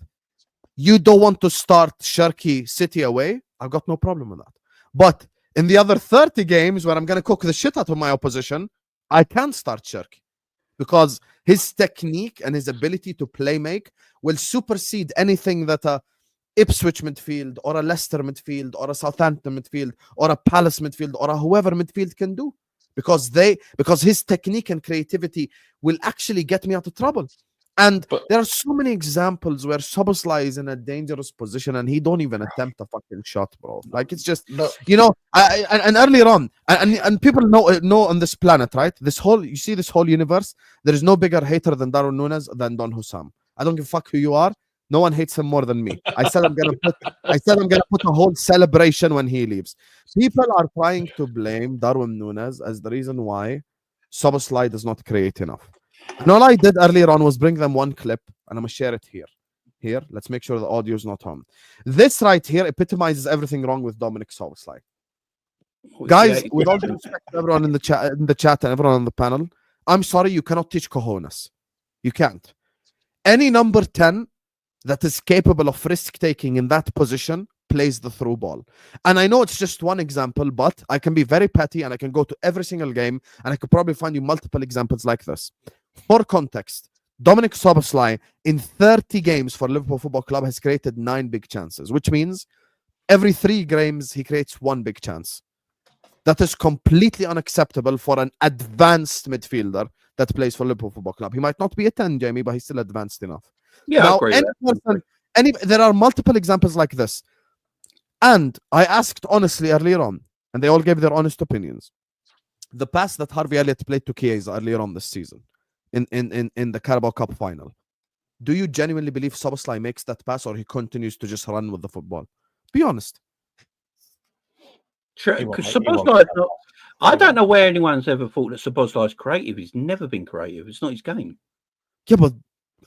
you don't want to start Cherki City away, I've got no problem with that. But in the other 30 games where I'm going to cook the shit out of my opposition, I can start Cherki. Because his technique and his ability to play make will supersede anything that a Ipswich midfield or a Leicester midfield or a Southampton midfield or a Palace midfield or a whoever midfield can do. because his technique and creativity will actually get me out of trouble. And there are so many examples where Szoboszlai is in a dangerous position and he don't even attempt a fucking shot, bro. Like, it's just, you know, and earlier on, and people know on this planet, right? This whole universe, there is no bigger hater than Darwin Núñez than Don Husam. I don't give a fuck who you are. No one hates him more than me. I said I'm gonna put a whole celebration when he leaves. People are trying to blame Darwin Núñez as the reason why Szoboszlai does not create enough. And all I did earlier on was bring them one clip, and I'm gonna share it here. Here, let's make sure the audio is not on. This right here epitomizes everything wrong with Dominic Szoboszlai. Guys, with all due respect to everyone in the chat and everyone on the panel, I'm sorry, you cannot teach cojones. You can't. Any number 10 that is capable of risk taking in that position plays the through ball. And I know it's just one example, but I can be very petty and I can go to every single game and I could probably find you multiple examples like this. For context, Dominic Szoboszlai in 30 games for Liverpool Football Club has created 9 big chances, which means every 3 games he creates 1 big chance. That is completely unacceptable for an advanced midfielder that plays for Liverpool Football Club. He might not be a 10, Jamie, but he's still advanced enough. Yeah, now, I agree there are multiple examples like this. And I asked honestly earlier on, and they all gave their honest opinions. The pass that Harvey Elliott played to Chiesa earlier on this season in the Carabao Cup final. Do you genuinely believe Szoboszlai makes that pass or he continues to just run with the football? Be honest. Because Szoboszlai, I don't know where anyone's ever thought that Szoboszlai's creative. He's never been creative. It's not his game. Yeah, but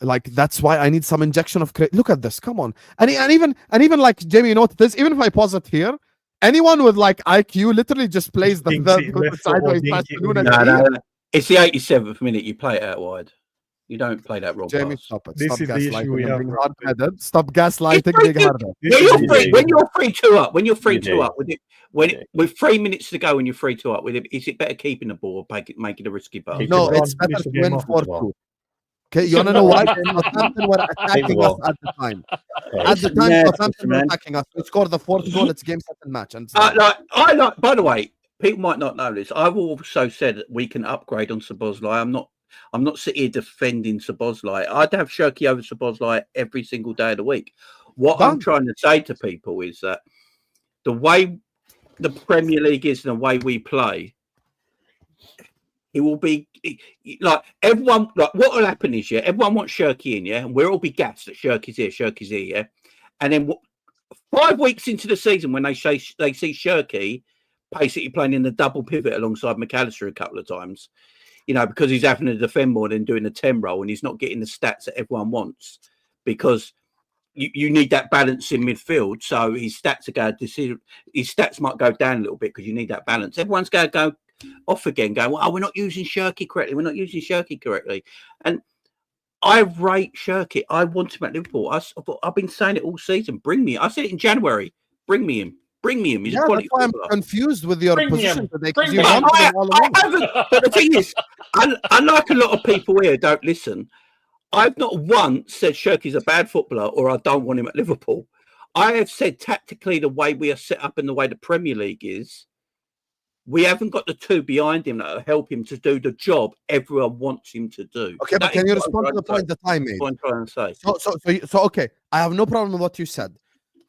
like that's why I need some injection of look at this. Come on, and even like Jamie, you know what it is? Even if I pause it here, anyone with like IQ literally just plays the sideways pass to Núñez. No. It's the 87th minute. You play it out wide. You don't play that wrong. Jamie, pass. stop it. This Stop is the issue we have. Stop gaslighting being harder. When you're 3-2 up, with 3 minutes to go, when you're 3-2 up, is it better keeping the ball or making a risky pass? No, it's better to win 4-2. Okay, you want to know why? Southampton were attacking us at the time. At the time, Southampton were attacking us. We scored the 4th goal. It's game, set, and match. And by the way, people might not know this. I've also said that we can upgrade on Szoboszlai. I'm not sitting here defending Szoboszlai. I'd have Cherki over Szoboszlai every single day of the week. What I'm trying to say to people is that the way the Premier League is and the way we play, it will be like everyone. Like what will happen is, everyone wants Cherki in, and we'll all be gassed that Cherki's here, and then 5 weeks into the season, when they see Cherki basically playing in the double pivot alongside McAllister a couple of times, because he's having to defend more than doing the 10 role, and he's not getting the stats that everyone wants because you need that balance in midfield. So his stats might go down a little bit because you need that balance. Everyone's going to go off again, going, well, we're not using Cherki correctly. And I rate Cherki. I want him at Liverpool. I've been saying it all season. Bring me. I said it in January. Bring me him. He's a quality that's why I'm footballer. confused with your position today. But the thing is, unlike a lot of people here don't listen, I've not once said Cherki's a bad footballer or I don't want him at Liverpool. I have said tactically the way we are set up and the way the Premier League is, we haven't got the two behind him that will help him to do the job everyone wants him to do. Okay, but can you respond to the point that I made? I'm trying to say. So okay, I have no problem with what you said.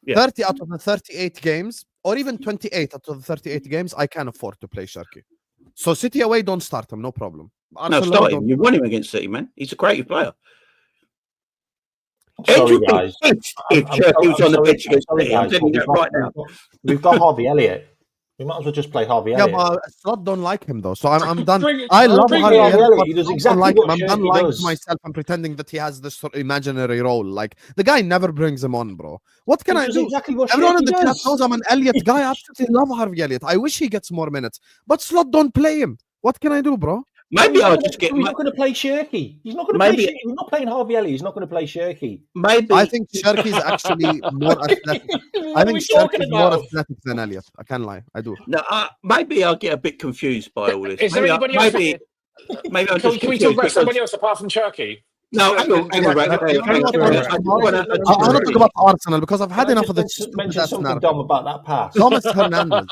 Yeah. 30 out of the 38 games, or even 28 out of the 38 games, I can afford to play Cherki. So City away, don't start him, no problem. No, start him. You won him against City, man. He's a creative player. Sorry, guys. If Cherki was on the bench against City, I'm telling you that right now. We've got Harvey Elliott. We might as well just play Harvey Elliott. Yeah, but Slot don't like him though, so I'm done. I love Harvey Elliott. He does exactly what I'm done lying does. to myself and pretending that he has this sort of imaginary role. Like the guy never brings him on, bro. What can I do? Exactly what Everyone in the does. chat knows I'm an Elliott guy. I absolutely love Harvey Elliott. I wish he gets more minutes, but Slot don't play him. What can I do, bro? Maybe I'll just get. He's not going to play Cherki. He's not going to play. He's not playing Harvey Elliott. He's not going to play Cherki. Maybe I think Cherki is actually more athletic. I think Cherki is more athletic than Elliott. I can't lie. I do. No, maybe I'll get a bit confused by all this. Is there anybody else? Maybe I'll Can we talk about somebody else apart from Cherki? No, hang on. I want to talk about Arsenal because I've had enough of this. Mention something, Dom, about that pass. Thomas Hernandez.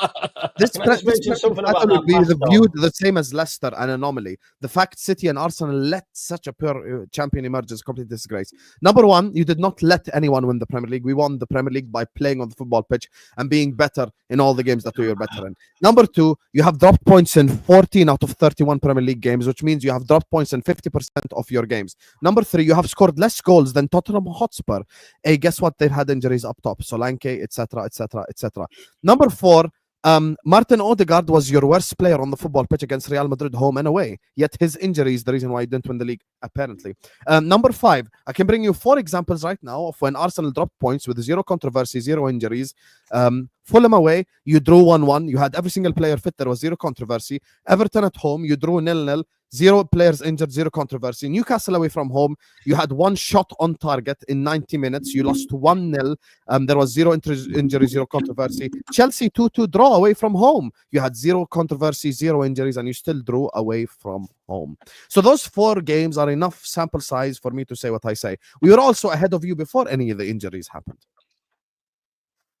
This Can I just mention something about battle that would be pass, viewed the same as Leicester, an anomaly. The fact City and Arsenal let such a poor champion emerge is a complete disgrace. Number one, you did not let anyone win the Premier League. We won the Premier League by playing on the football pitch and being better in all the games that we were better in. Number two, you have dropped points in 14 out of 31 Premier League games, which means you have dropped points in 50% of your games. Number three, you have scored less goals than Tottenham Hotspur. Hey, guess what? They've had injuries up top. Solanke, etc., etc., etc. Number four, Martin Odegaard was your worst player on the football pitch against Real Madrid home and away. Yet his injury is the reason why he didn't win the league, apparently. Number five, I can bring you 4 examples right now of when Arsenal dropped points with 0 controversy, 0 injuries. Fulham away, you drew 1-1. You had every single player fit. There was 0 controversy. Everton at home, you drew 0-0. 0 players injured, 0 controversy. Newcastle away from home, you had 1 shot on target in 90 minutes. You lost 1-0. There was 0 injury, 0 controversy. Chelsea 2-2 draw away from home. You had 0 controversy, 0 injuries, and you still drew away from home. So those 4 games are enough sample size for me to say what I say. We were also ahead of you before any of the injuries happened.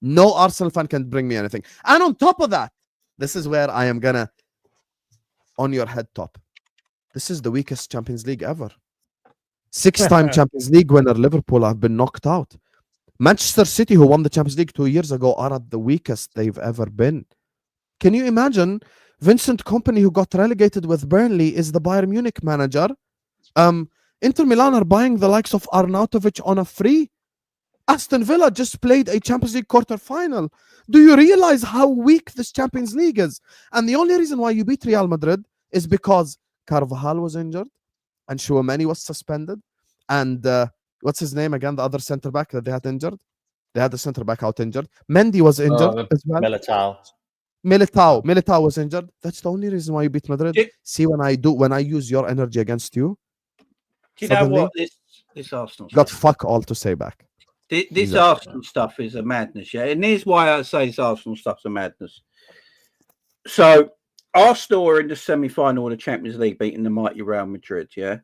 No Arsenal fan can bring me anything. And on top of that, this is where I am gonna on your head top. This is the weakest Champions League ever. 6-time Champions League winner Liverpool have been knocked out. Manchester City, who won the Champions League 2 years ago, are at the weakest they've ever been. Can you imagine? Vincent Kompany, who got relegated with Burnley, is the Bayern Munich manager. Inter Milan are buying the likes of Arnautovic on a free. Aston Villa just played a Champions League quarter-final. Do you realize how weak this Champions League is? And the only reason why you beat Real Madrid is because Carvajal was injured and Chouameni was suspended. And what's his name again? The other centre-back that they had injured? They had the centre-back out injured. Mendy was injured as well. Militao was injured. That's the only reason why you beat Madrid. See, when I use your energy against you, do you know what? This Arsenal got fuck all to say back. This Arsenal stuff is a madness, yeah. And here's why I say this Arsenal stuff's a madness. So Arsenal are in the semi-final of the Champions League, beating the mighty Real Madrid, yeah.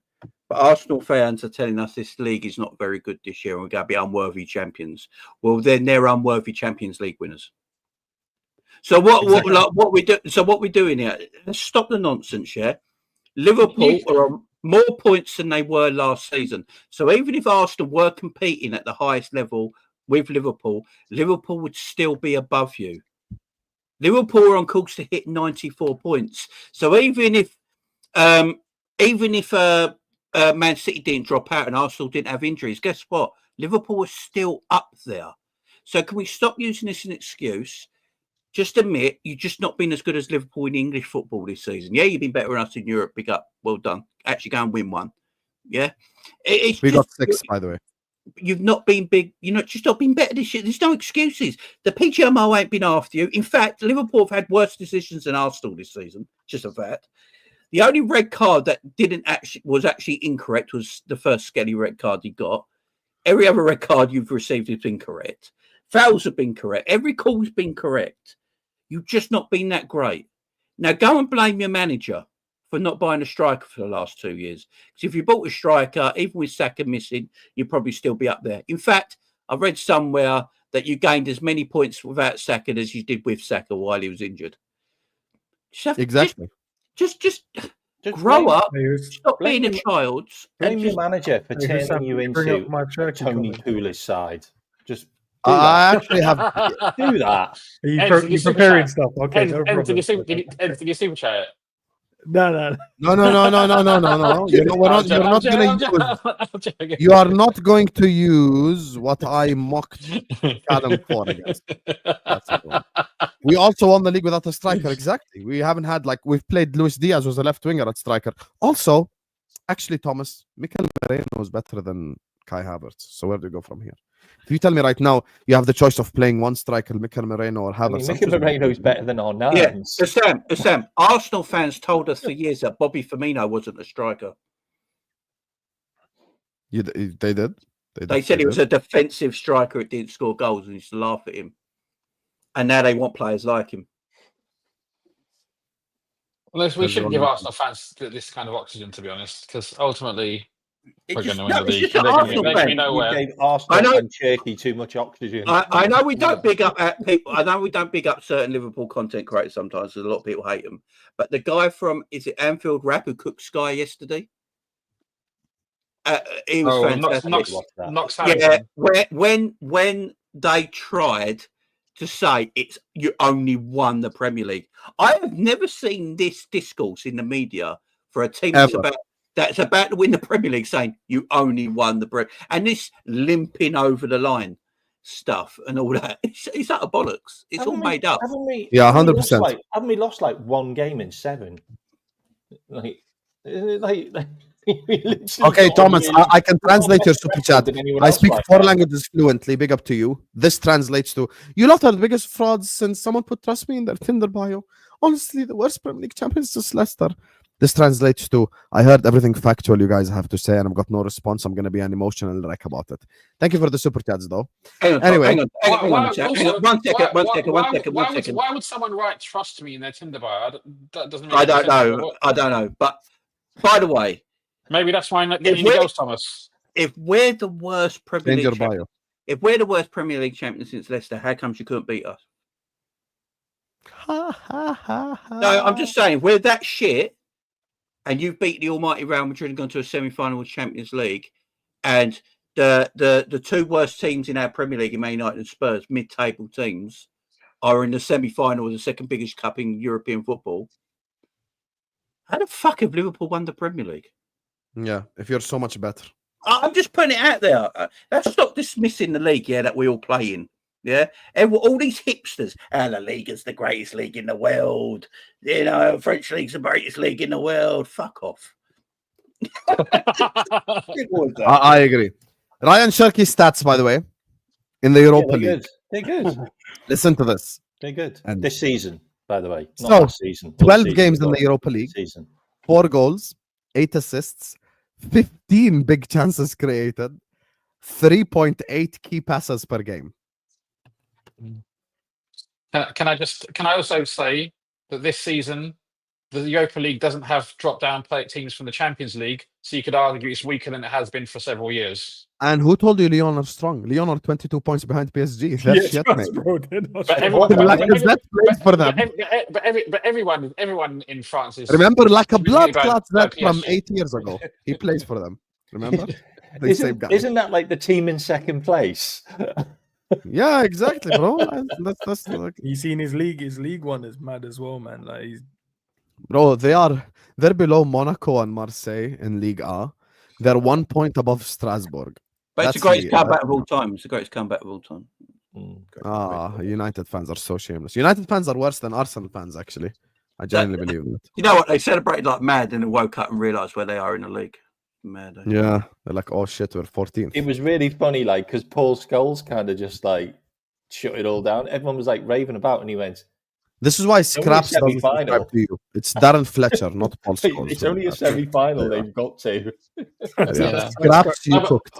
But Arsenal fans are telling us this league is not very good this year and we're going to be unworthy champions. Well, then they're unworthy Champions League winners. So what we're doing here? Let's stop the nonsense, yeah. Liverpool are on more points than they were last season. So even if Arsenal were competing at the highest level with Liverpool, Liverpool would still be above you. Liverpool are on course to hit 94 points. So even if Man City didn't drop out and Arsenal didn't have injuries, guess what? Liverpool was still up there. So can we stop using this as an excuse? Just admit you've just not been as good as Liverpool in English football this season. Yeah, you've been better than us in Europe. Big up. Well done. Actually go and win one. Yeah. We got 6, by the way. You've not been big. You're not just not been better this year. There's no excuses. The PGMO ain't been after you. In fact, Liverpool have had worse decisions than Arsenal this season. Just a fact. The only red card that was actually incorrect was the first Skelly red card he got. Every other red card you've received has been correct. Fouls have been correct. Every call's been correct. You've just not been that great. Now go and blame your manager for not buying a striker for the last 2 years. Because if you bought a striker, even with Saka missing, you'd probably still be up there. In fact, I read somewhere that you gained as many points without Saka as you did with Saka while he was injured. Exactly. Just grow up. Stop being a child. Blame your manager for turning you into Tony Pulis' side. Just I actually have do that. Are you preparing stuff? Okay. Did you super chat it? No. You are not going to use what I mocked Callum for against. That's it. We also won the league without a striker. Exactly. We haven't had we've played Luis Diaz was a left winger at striker. Also, actually, Thomas, Mikel Merino is better than Kai Havertz. So where do you go from here? If you tell me right now you have the choice of playing one striker, Mikel Merino or Havertz. Mikel Merino is better than Arnautovic. Yeah, Sam. Arsenal fans told us for years that Bobby Firmino wasn't a striker. They did. They said he was a defensive striker who didn't score goals and used to laugh at him. And now they want players like him. Well, we shouldn't give Arsenal fans this kind of oxygen, to be honest, because ultimately It We're just, going to win the it's league. just an Arsenal They're going to be fan. You nowhere. gave I know. Arsenal and Cherki too much oxygen. I know we don't big up at people. I know we don't big up certain Liverpool content creators sometimes, because a lot of people hate them. But the guy from, is it Anfield Rap, who cooked Sky yesterday? He was fantastic. Knox Yeah, when they tried to say you only won the Premier League, I have never seen this discourse in the media for a team that's about to win the Premier League, saying you only won the Premier, and this limping over the line stuff and all that. It's utter bollocks. It's all made up. Yeah, 100%. Haven't we lost like one game in 7? Like Okay, Thomas, I can translate your super chat. I speak 4 languages fluently. Big up to you. This translates to, you lot are the biggest frauds since someone put trust me in their Tinder bio. Honestly, the worst Premier League champions is Leicester. This translates to, I heard everything factual you guys have to say, and I've got no response. I'm going to be an emotional wreck about it. Thank you for the super chats, though. Anyway, one second. Why would someone write "trust me" in their Tinder bio? That doesn't make I sense. don't know. But by the way, maybe that's why I'm not getting any girls, Thomas. If we're the worst Premier League, if we're the worst Premier League champions since Leicester, how comes you couldn't beat us? No, I'm just saying, we're that shit. And you've beat the almighty Real Madrid and gone to a semi-final of Champions League, and the 2 worst teams in our Premier League, Man United and Spurs, mid-table teams, are in the semi-final of the second biggest cup in European football. How the fuck have Liverpool won the Premier League? Yeah, if you're so much better. I'm just putting it out there. Let's stop dismissing the league, that we all play in. Yeah, and all these hipsters, La Liga's the greatest league in the world. French league's the greatest league in the world. Fuck off. I agree. Ryan Cherki stats, by the way, in the Europa League. They're good. Listen to this. They're good. And this season, by the way. Not last season. 12 games in the Europa League. Season. 4 goals, 8 assists, 15 big chances created, 3.8 key passes per game. Can I also say that this season the Europa League doesn't have drop-down teams from the Champions League, so you could argue it's weaker than it has been for several years. And who told you Lyon are strong? Lyon are 22 points behind PSG. That's shit, mate. Bro, but everyone in France is. Remember, like a blood clot that from 8 years ago. He plays for them. Remember? Isn't that like the team in second place? Yeah, exactly, bro. That's like... You seen his league one is mad as well, man. Like, bro, they're below Monaco and Marseille in Ligue A. They're 1 point above Strasbourg. But it's the greatest comeback of all time. It's the greatest comeback of all time. United fans are so shameless. United fans are worse than Arsenal fans, actually. I genuinely believe that. You know what? They celebrated like mad and then woke up and realised where they are in the league. Mad. Yeah, they're like, oh shit, we're 14th. It was really funny, like, because Paul Scholes kind of just like shut it all down. Everyone was like raving about, and he went, "This is why Scraps doesn't subscribe to you. It's Darren Fletcher, not Paul Scholes." It's only a semi-final they've got to. Scraps you cooked.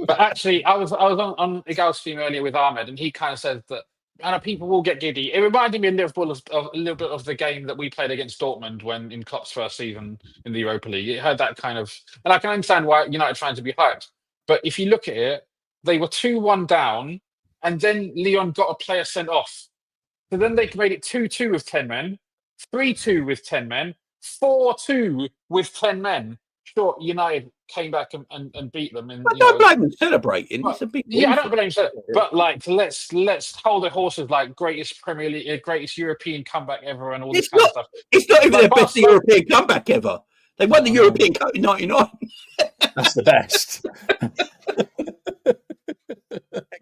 But actually, I was on Igal's stream earlier with Ahmed, and he kind of said that. And people will get giddy. It reminded me of Liverpool of a little bit of the game that we played against Dortmund when in Klopp's first season in the Europa League. It had that kind of, and I can understand why United fans would be hyped. But if you look at it, they were 2-1 down, and then Lyon got a player sent off. So then they made it 2-2 with 10 men, 3-2 with 10 men, 4-2 with 10 men. Sure, United came back and beat them. And, I don't blame them celebrating. It's a big I don't blame them. But like, let's hold the horses like greatest Premier League, greatest European comeback ever, and all this kind of stuff. It's not even the best European comeback ever. They won the European Cup in '99. That's the best.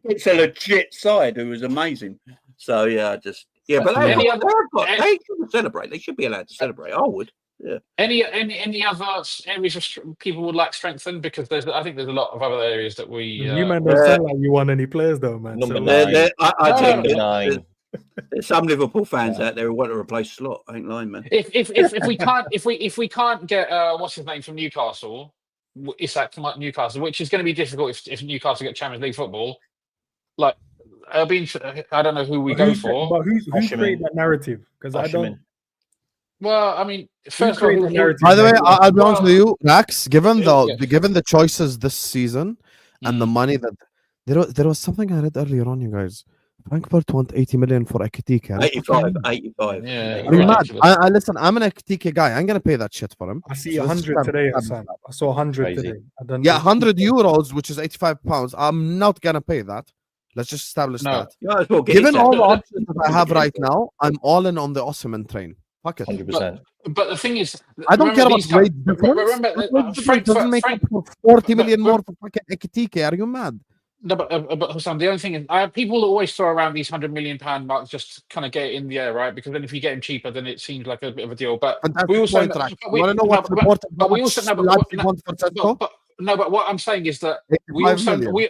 It's a legit side who was amazing. So but they should celebrate. They should be allowed to celebrate. I would. Yeah. Any other areas of people would like strengthen, because I think there's a lot of other areas that we. You man don't sound like you want any players though, man. Number 9. I think 9. There's some Liverpool fans out there who want to replace Slot. I ain't lying, man. If we can't get what's his name from Newcastle, Isak from Newcastle, which is going to be difficult if Newcastle get Champions League football. Like, I don't know who we go for. But who's created that narrative? Because I don't. Well, I mean, first of all, create the narrative? By the way, mate? I'll be honest Well, with you, Rax. Given yeah. given the choices this season and the Mm. money that there was something I read earlier on, you guys. Frankfurt want 80 million for Ekitike. 85. Yeah, Are you mad? ridiculous. I listen. I'm an Ekitike guy. I'm gonna pay that shit for him. I see So this 100 is today, fab- Husam. I saw 100 Crazy. today. I don't Yeah, know. 100 euros, which is 85 pounds. I'm not gonna pay that. Let's just establish No. that. You might as well get Given it all down. the options that I have right now, I'm all in on the Osimhen train. Fuck it. 100%. But the thing is, I don't care about these guys- wage difference. remember, That wage difference Frank- doesn't make Frank- up for 40 million but- more for fucking Ekitike. Are you mad? No, but Husam, the only thing is, people always throw around these £100 million marks just to kind of get it in the air, right? Because then if you get him cheaper, then it seems like a bit of a deal. But And that's we the also point, Rax. but You we- want to know no, what's but- important? but we How also- much no, but Leipzig what- want for Sesko? but what I'm saying is that we 85 also million.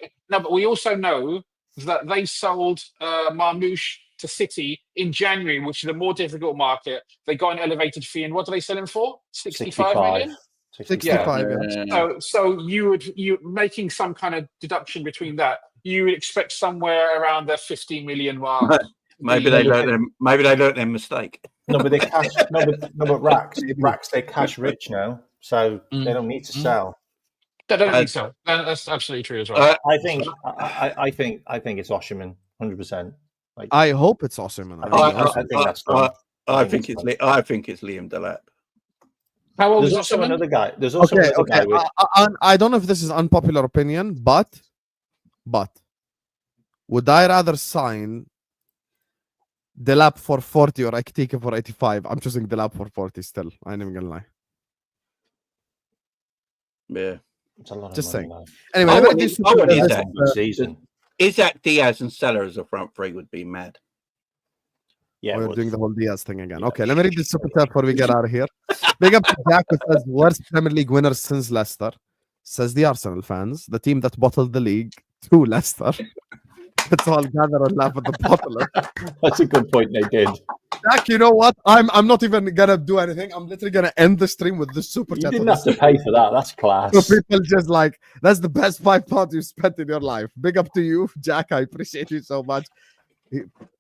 we also know that they sold Marmoush to City in January, which is a more difficult market. They got an elevated fee, and what do they sell him for? 65 million. 65. Yeah. So you making some kind of deduction between that, you would expect somewhere around the 50 million mark. Maybe they learned their mistake. No, but they cash. but Rax, they're cash rich now, so they don't need to sell. They don't think so. That's absolutely true as well. I think it's Osimhen, 100%. Like, I hope it's Osimhen. I think that's done. I think it's Liam Delap. How old There's is also Osimhen? another guy. There's also Okay, another guy with. I don't know if this is unpopular opinion, but would I rather sign Delap for 40 or Ekitike for 85? I'm choosing Delap for 40 still. I ain't even gonna lie. Yeah. It's a lot of Just money, saying. though. Anyway, I let me want do it- I want it this, that Season. Isaac, Diaz, and Salah as a front three would be mad. Yeah, we're but- doing the whole Diaz thing again. Okay, let me read the super chat before we get out of here. Big up to Jack who says worst Premier League winners since Leicester. Says the Arsenal fans, the team that bottled the league to Leicester. Let's all gather and laugh at the bottler. That's a good point. They did. Jack, you know what? I'm not even gonna do anything. I'm literally gonna end the stream with the super You chat. didn't on have the to pay for that. That's class. So people just like, that's the best £5 you spent in your life. Big up to you, Jack. I appreciate you so much.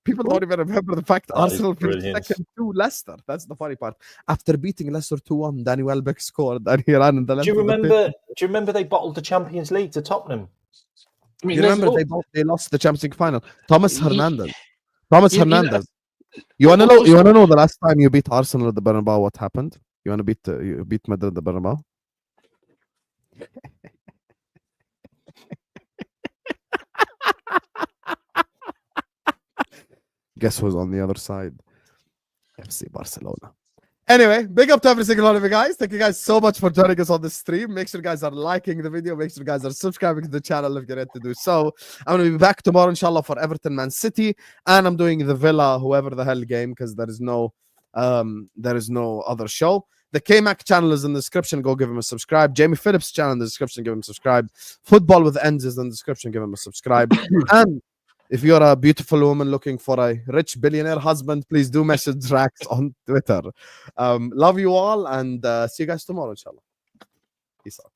People don't even remember the fact That is Arsenal finished brilliant. second to Leicester. That's the funny part. After beating Leicester 2-1, Danny Welbeck scored and he ran in the length Do you of the pitch. remember? Do you remember they bottled the Champions League to Tottenham? I mean, You there's remember all- they lost the Champions League final. Thomas Ye- Hernandez. you know- You wanna Also- know? You wanna know the last time you beat Arsenal at the Bernabeu? What happened? You wanna beat you beat Madrid at the Bernabeu? Guess who's on the other side? FC Barcelona. Anyway, big up to every single one of you guys. Thank you guys so much for joining us on this stream. Make sure you guys are liking the video. Make sure you guys are subscribing to the channel if you're ready to do so. I'm going to be back tomorrow, inshallah, for Everton Man City. And I'm doing the Villa, whoever the hell game, because there is no other show. The Kmack channel is in the description. Go give him a subscribe. Jamie Phillips' channel in the description. Give him a subscribe. Football with Endz is in the description. Give him a subscribe. And if you're a beautiful woman looking for a rich billionaire husband, please do message Rax on Twitter. Love you all and see you guys tomorrow, inshallah. Peace out.